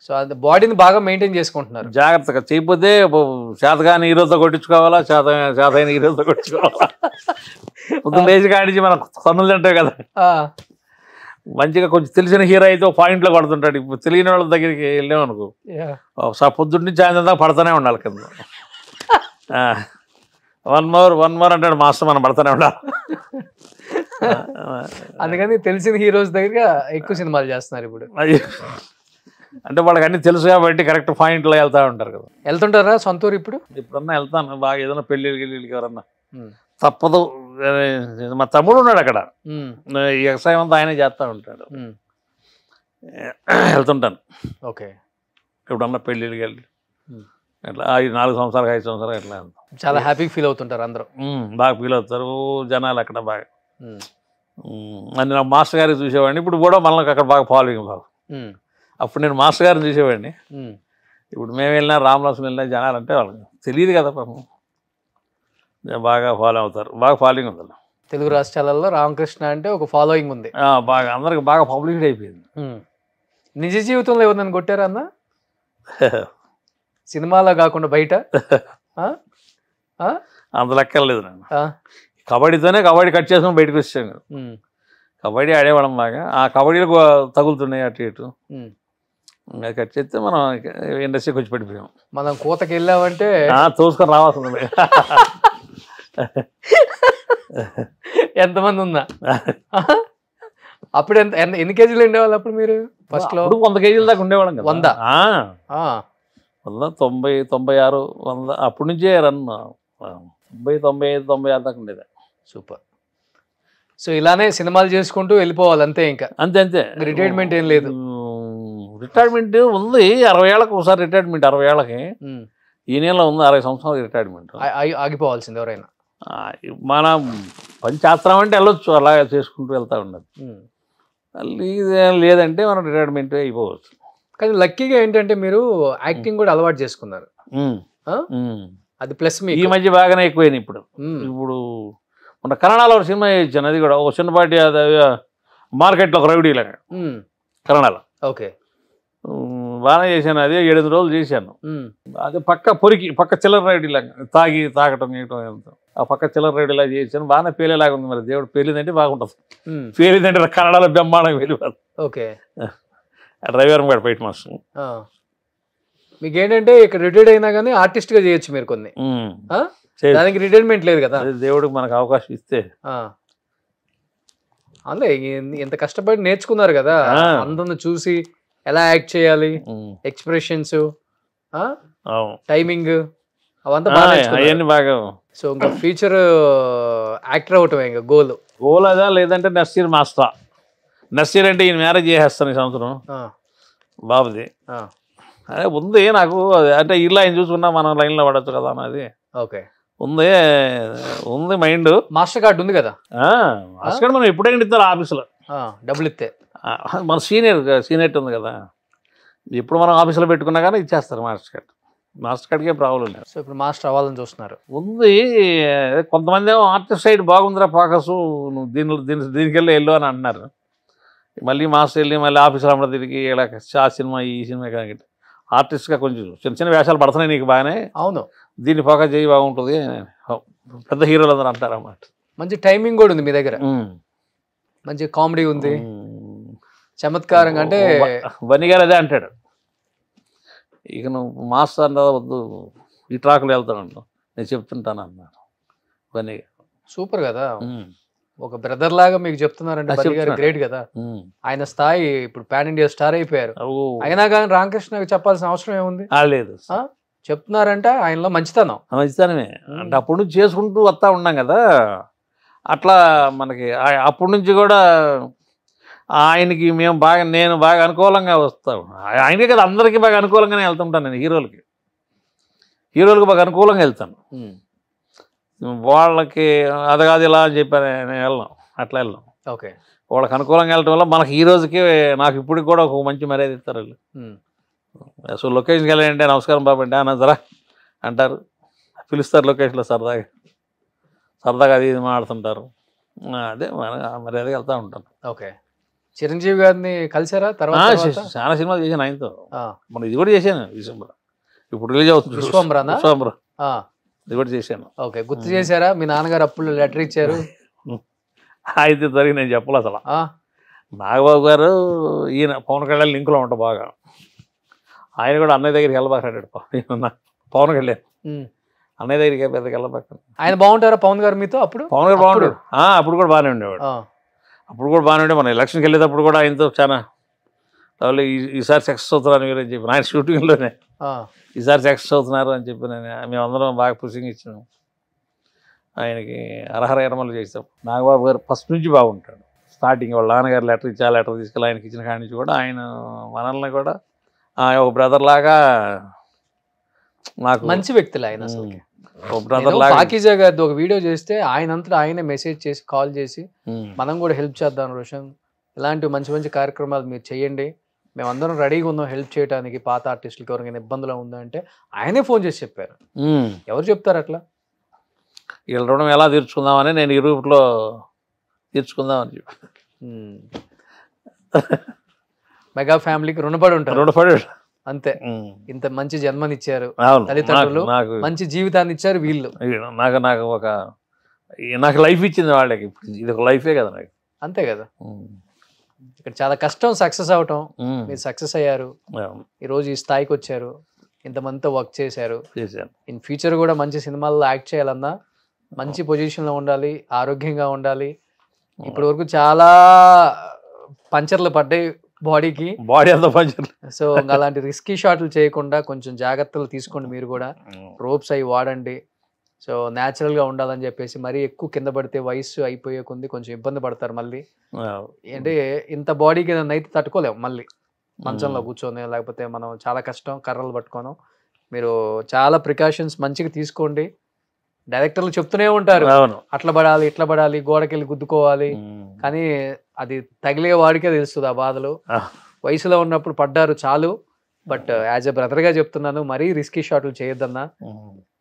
సో అది బాడీని బాగా మెయింటైన్ చేసుకుంటున్నారు జాగ్రత్తగా. చేయకపోతే చేతగాని హీరోతో కొట్టించుకోవాలా, చేతైన హీరోతో కొట్టించుకోవాలా. పొద్దున్న లేచి కాడించి మనం సన్నులు తింటాయి కదా. మంచిగా కొంచెం తెలిసిన హీరో అయితే ఒక పాయింట్లో కొడుతుంటాడు. ఇప్పుడు తెలియని వాళ్ళ దగ్గరికి వెళ్ళామనుకో, పొద్దున్న నుంచి సాయంత్రం దాకా పడుతూనే ఉండాలి కింద. 1 more అంటాడు మాస్టర్, మనం పడుతూనే ఉండాలి. అందుకని తెలిసిన హీరోస్ దగ్గర ఎక్కువ సినిమాలు చేస్తున్నారు ఇప్పుడు. అంటే వాళ్ళకి అన్ని తెలుసు కాబట్టి కరెక్ట్ పాయింట్లో వెళ్తూ ఉంటారు కదా. వెళ్తుంటారా సొంతూరు? ఇప్పుడన్నా వెళ్తాను బాగా. ఏదైనా పెళ్ళిళ్ళకి ఎవరన్నా తప్పదు. మా తమ్ముడు ఉన్నాడు అక్కడ, ఈ వ్యవసాయం అంతా ఆయనే చేస్తూ ఉంటాడు. వెళ్తుంటాను. ఓకే. ఎప్పుడన్నా పెళ్ళిళ్ళకి వెళ్ళి అట్లా 4 సంవత్సరాలు 5 సంవత్సరాలు ఎట్లా వెళ్తాం. చాలా హ్యాపీ ఫీల్ అవుతుంటారు అందరూ. బాగా ఫీల్ అవుతారు జనాలు అక్కడ బాగా. అని నా మాస్టర్ గారికి చూసేవాడిని. ఇప్పుడు కూడా మనకి అక్కడ బాగా ఫాలోయింగ్ బాగా. అప్పుడు నేను మాస్టర్ గారిని చూసేవాడిని. ఇప్పుడు మేము వెళ్ళినా, రామలక్ష్మణ్ వెళ్ళినా జనాలు అంటే వాళ్ళకి తెలియదు కదా పాపం, బాగా ఫాలో అవుతారు. బాగా ఫాలోయింగ్ ఉంది. తెలుగు రాష్ట్రాలలో రామకృష్ణ అంటే ఒక ఫాలోయింగ్ ఉంది బాగా. అందరికి బాగా పబ్లిసిటీ అయిపోయింది. నిజ జీవితంలో ఎవరినైనా కొట్టారా అన్న? సినిమాలో కాకుండా బయట? అంత లెక్కలేదు. నేను కబడ్డీ కట్ చేసుకుని బయటకు వచ్చాను. కబడ్డీ ఆడేవాళ్ళం బాగా. ఆ కబడ్డీలో తగులుతున్నాయి అటు ఇటు. అది కట్ చేస్తే మనం ఇండస్ట్రీకి వచ్చి పడిపోయాం. మనం కూతకి వెళ్ళామంటే తోసుకొని రావాల్సింది. ఎంతమంది ఉందా? అప్పుడు ఎన్ని కేజీలు ఉండేవాళ్ళు అప్పుడు మీరు ఫస్ట్ లో? 100 కేజీల దాకా ఉండేవాళ్ళం కదా. 100 90, 96, 100 అప్పటి నుంచే రన్. 90, 95, 96 దాకా ఉండేది. సూపర్. సో ఇలానే సినిమాలు చేసుకుంటూ వెళ్ళిపోవాలి అంతే. ఇంకా అంతే. రిటైర్మెంట్ ఏం లేదు? రిటైర్మెంట్ ఉంది. 60 ఏళ్ళకి ఒకసారి రిటైర్మెంట్. 60 ఏళ్ళకి ఈ నెలలో ఉంది. 60 సంవత్సరాలు రిటైర్మెంట్. ఆగిపోవాల్సింది ఎవరైనా. మన పని చేస్తామంటే వెళ్ళొచ్చు, అలా చేసుకుంటూ వెళ్తూ ఉండదు. లేదంటే మనం రిటైర్మెంట్ అయిపోవచ్చు. కానీ లక్కీగా ఏంటంటే మీరు యాక్టింగ్ కూడా అలవాటు చేసుకున్నారు. అది ప్లస్. మీ ఈ మధ్య బాగానే ఎక్కువైంది ఇప్పుడు. మన కన్నడలో ఒక సినిమా ఇచ్చాను, అది కూడా ఒక చిన్నపాటి మార్కెట్లో ఒక రౌడీ లాగా కన్నడలో. ఓకే. బాగానే చేశాను. అది 7 రోజులు చేశాను. అది పక్క చిల్లర రౌడీ లాగా తాగటం ఆ పక్క చిల్లర రౌడీ లాగా చేశాను. బాగానే పేలేలాగా ఉంది. మరి దేవుడు పేలిందంటే బాగుంటుంది. పేలిందంటే కన్నడలో బ్రహ్మాండంగా వెళ్ళిపోదు. ఓకే. డ్రైవర్ కూడా బయట మాస్టర్. మీకు ఏంటంటే ఇక్కడ రిటైర్డ్ అయినా కానీ ఆర్టిస్ట్ గా చేయొచ్చు మీరు కొన్ని. దానికి రిటైర్మెంట్ లేదు కదా. దేవుడికి మనకు అవకాశం ఇస్తే. అందులో ఎంత కష్టపడి నేర్చుకున్నారు కదా, అందరిని చూసి ఎలా యాక్ట్ చేయాలి, ఎక్స్ప్రెషన్స్, టైమింగ్, అవంతా బాగా. సో ఇంకా ఫ్యూచర్ యాక్టర్ అవటం ఇంకా గోల్. అదా లేదంటే నెక్స్ట్ ఇయర్ మాస్టరా. నెక్స్ట్ ఇయర్ అంటే ఈయన మ్యారేజ్ చేసేస్తాను ఈ సంవత్సరం బాబుది. అదే ఉంది నాకు, అంటే ఇల్లు ఆయన చూసుకున్నా మనం లైన్లో పడచ్చు కదా అన్నది. ఓకే, ఉంది మైండ్. మాస్టర్ కార్డు ఉంది కదా, మాస్టర్ కార్డు మనం ఎప్పుడైనా ఇస్తారు ఆఫీసులో డబ్బులు ఇస్తే. మన సీనియర్ ఉంది కదా, ఎప్పుడు మనం ఆఫీసులో పెట్టుకున్నా కానీ ఇచ్చేస్తారు మాస్టర్ కార్డ్కి ఏం ప్రాబ్లం లేదు. సో ఇప్పుడు మాస్టర్ అవ్వాలని చూస్తున్నారు. ఉంది, కొంతమంది ఏమో ఆర్టిస్ట్ సైడ్ బాగుందిరా ఫోకస్, నువ్వు దీనికి వెళ్ళు అని అంటున్నారు. మళ్ళీ మాస్టర్ వెళ్ళి మళ్ళీ ఆఫీసులో అమ్మడ తిరిగి ఇలా ఆ సినిమా ఈ సినిమా కానీ ఆర్టిస్ట్గా కొంచెం చిన్న చిన్న వేషాలు పడుతున్నాయి నీకు బాగానే, అవును దీన్ని ఫోకస్ చేయి బాగుంటుంది పెద్ద హీరోలు అందరూ అంటారు అన్నమాట. మంచి టైమింగ్ కూడా ఉంది మీ దగ్గర, మంచి కామెడీ ఉంది, చమత్కారంగా. అంటే బన్నీ గారు అదే అంటాడు, ఇక నువ్వు మాస్టర్ అన్న వద్దు ఈ ట్రాక్లో వెళ్తాను నేను చెప్తుంటాను అన్నాను బన్నీ గారు. సూపర్ కదా, ఒక బ్రదర్ లాగా మీకు చెప్తున్నారంటే బన్నీ గారు గ్రేట్ కదా. ఆయన స్థాయి ఇప్పుడు పాన్ ఇండియా స్టార్ అయిపోయారు. అయినా కానీ రామకృష్ణ చెప్పాల్సిన అవసరం ఏముంది, లేదు చెప్తున్నారంటే ఆయనలో మంచితనమే. అంటే అప్పుడు నుంచి చేసుకుంటూ వస్తూ ఉన్నాం కదా, అట్లా మనకి అప్పటి నుంచి కూడా ఆయనకి నేను బాగా అనుకూలంగా వస్తాను. ఆయనకే కదా అందరికీ బాగా అనుకూలంగానే వెళ్తుంటాను. నేను హీరోలకి బాగా అనుకూలంగా వెళ్తాను. వాళ్ళకి అది కాదు ఇలా అని చెప్పాను నేను వెళ్ళను, అట్లా వెళ్ళను. ఓకే, వాళ్ళకి అనుకూలంగా వెళ్ళటం వల్ల మనకి ఈ రోజుకి నాకు ఇప్పటికి కూడా ఒక మంచి మర్యాద ఇస్తారు వాళ్ళు. సో లొకేషన్కి వెళ్ళండి నమస్కారం బాబు అంటే అన్నదరా అంటారు, పిలుస్తారు లొకేషన్లో సరదాగా అది ఇది మాడుతుంటారు. అదే మర్యాదగా వెళ్తూ ఉంటాను. ఓకే, చిరంజీవి గారిని కలిసారా తర్వాత? చాలా సినిమాలు చేశాను ఆయనతో. మనం ఇది కూడా చేశాను డిసెంబర్, ఇప్పుడు రిలీజ్ అవుతుంది విశ్వంబర, ఇది కూడా చేశాను. ఓకే, గుర్తు చేశారా? మీ నాన్నగారు అప్పుడు లెటర్ ఇచ్చారు అయితే జరిగి నేను చెప్పలే అసలు. నాగబాబు గారు ఈయన పవన్ కళ్యాణ్ లింకులో ఉంటాం బాగా, ఆయన కూడా అన్నయ్య దగ్గరికి వెళ్ళబాకాడు. పవన్ కళ్యాణ్ అన్నయ్య దగ్గరికి పెద్దకి వెళ్ళబాక. ఆయన బాగుంటారా పవన్ గారు మీతో? అప్పుడు పవన్ గారు బాగుంటాడు, అప్పుడు కూడా బాగానే ఉండేవాడు. మన ఎలక్షన్కి వెళ్ళేటప్పుడు కూడా ఆయనతో చాలా ఈసారి సక్సెస్ అవుతున్నారు మీరు అని చెప్పి ఆయన షూటింగ్లోనే ఈసారి సక్సెస్ అవుతున్నారు అని చెప్పి మేమందరం బాగా పుషింగ్ ఇచ్చినాం ఆయనకి. అర్హర ఎర్మలు చేసాం. నాగబాబు గారు ఫస్ట్ నుంచి బాగుంటాడు. స్టార్టింగ్ వాళ్ళ నాన్నగారు లెటర్ తీసుకెళ్ళి ఆయనకి ఇచ్చిన కాడి నుంచి కూడా ఆయన మనల్ని కూడా ఒక బ్రదర్ లాగా నాకు మంచి వ్యక్తులు ఆయన. అసలు పాకీజా గారిది ఒక వీడియో చేస్తే ఆయనంతటా ఆయనే మెసేజ్ చేసి కాల్ చేసి మనం కూడా హెల్ప్ చేద్దాం రోషన్, ఇలాంటి మంచి మంచి కార్యక్రమాలు మీరు చేయండి, మేమందరం రెడీగా ఉన్నాం హెల్ప్ చేయడానికి, పాత ఆర్టిస్టులకి ఎవరికైనా ఇబ్బందులు ఉందంటే ఆయనే ఫోన్ చేసి చెప్పారు. ఎవరు చెప్తారు అట్లా? వీళ్ళ రుణం ఎలా తీర్చుకుందామని నేను ఈ రూపులో తీర్చుకుందామని చెప్పి మెగా ఫ్యామిలీకి రుణపడి ఉంటారు అంతే. ఇంత మంచి జన్మనిచ్చారు తల్లిదండ్రులు, మంచి జీవితాన్ని ఇచ్చారు వీళ్ళు. నాకు లైఫ్ ఇచ్చింది వాళ్ళకి, ఇది ఒక లైఫే కదా నాకు. అంతే కదా, ఇక్కడ చాలా కష్టం సక్సెస్ అవటం, మీరు సక్సెస్ అయ్యారు, ఈరోజు ఈ స్థాయికి వచ్చారు, ఇంతమందితో వర్క్ చేశారు. ఇన్ ఫ్యూచర్ కూడా మంచి సినిమాల్లో యాక్ట్ చేయాలన్నా మంచి పొజిషన్లో ఉండాలి, ఆరోగ్యంగా ఉండాలి. ఇప్పటి వరకు చాలా పంచర్లు పడ్డాయి బాడీ అంతా పంచర్లు. సో అలాంటి రిస్కీ షాట్లు చేయకుండా కొంచెం జాగ్రత్తలు తీసుకోండి. మీరు కూడా రోప్స్ అవి వాడండి. సో న్యాచురల్గా ఉండాలని చెప్పేసి మరీ ఎక్కువ కింద పడితే వయసు అయిపోయే కొంది కొంచెం ఇబ్బంది పడతారు. మళ్ళీ అంటే ఇంత బాడీకి అయితే తట్టుకోలేము, మళ్ళీ మంచంలో కూర్చొని లేకపోతే మనం చాలా కష్టం కర్రలు పట్టుకోను. మీరు చాలా ప్రికాషన్స్ మంచిగా తీసుకోండి. డైరెక్టర్లు చెప్తూనే ఉంటారు అట్లా పడాలి ఇట్లా పడాలి, గోడకెళ్ళి గుద్దుకోవాలి, కానీ అది తగిలే వాడికే తెలుస్తుంది ఆ బాధలు. వయసులో ఉన్నప్పుడు పడ్డారు చాలు, బట్ యాజ్ ఎ బ్రదర్గా చెప్తున్నాను, మరీ రిస్కీ షాట్లు చేయొద్దన్నా,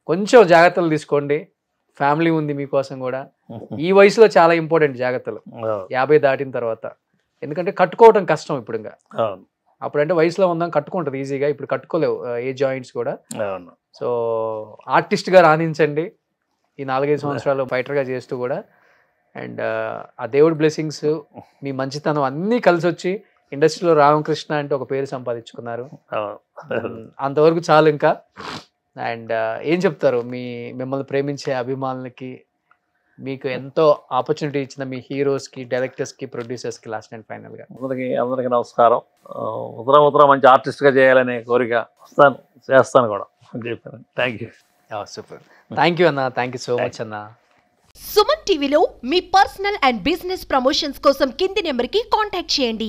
కొంచెం జాగ్రత్తలు తీసుకోండి. ఫ్యామిలీ ఉంది మీకోసం కూడా. ఈ వయసులో చాలా ఇంపార్టెంట్ జాగ్రత్తలు 50 దాటిన తర్వాత, ఎందుకంటే కట్టుకోవడం కష్టం ఇప్పుడు. ఇంకా అప్పుడంటే వయసులో ఉందాం కట్టుకుంటుంది ఈజీగా, ఇప్పుడు కట్టుకోలేవు ఏ జాయింట్స్ కూడా. సో ఆర్టిస్ట్గా రాణించండి ఈ 4-5 సంవత్సరాలు ఫైటర్గా చేస్తూ కూడా. అండ్ ఆ దేవుడి బ్లెస్సింగ్స్, మీ మంచితనం అన్నీ కలిసి వచ్చి ఇండస్ట్రీలో రామకృష్ణ అంటే ఒక పేరు సంపాదించుకున్నారు. అంతవరకు చాలు ఇంకా. అండ్ ఏం చెప్తారు మిమ్మల్ని ప్రేమించే అభిమానులకి, మీకు ఎంతో ఆపర్చునిటీ ఇచ్చిన మీ హీరోస్కి, డైరెక్టర్స్కి, ప్రొడ్యూసర్స్కి లాస్ట్ అండ్ ఫైనల్గా? అందరికీ నమస్కారం. ఉత్తరం మంచి ఆర్టిస్ట్గా చేయాలనే కోరిక, చేస్తాను కూడా. Thank you. Super, thank you అన్న, థ్యాంక్ యూ సో మచ్ అన్న. సుమన్ టీవీలో మీ పర్సనల్ అండ్ బిజినెస్ ప్రమోషన్స్ కోసం కింది నెంబర్కి కాంటాక్ట్ చేయండి.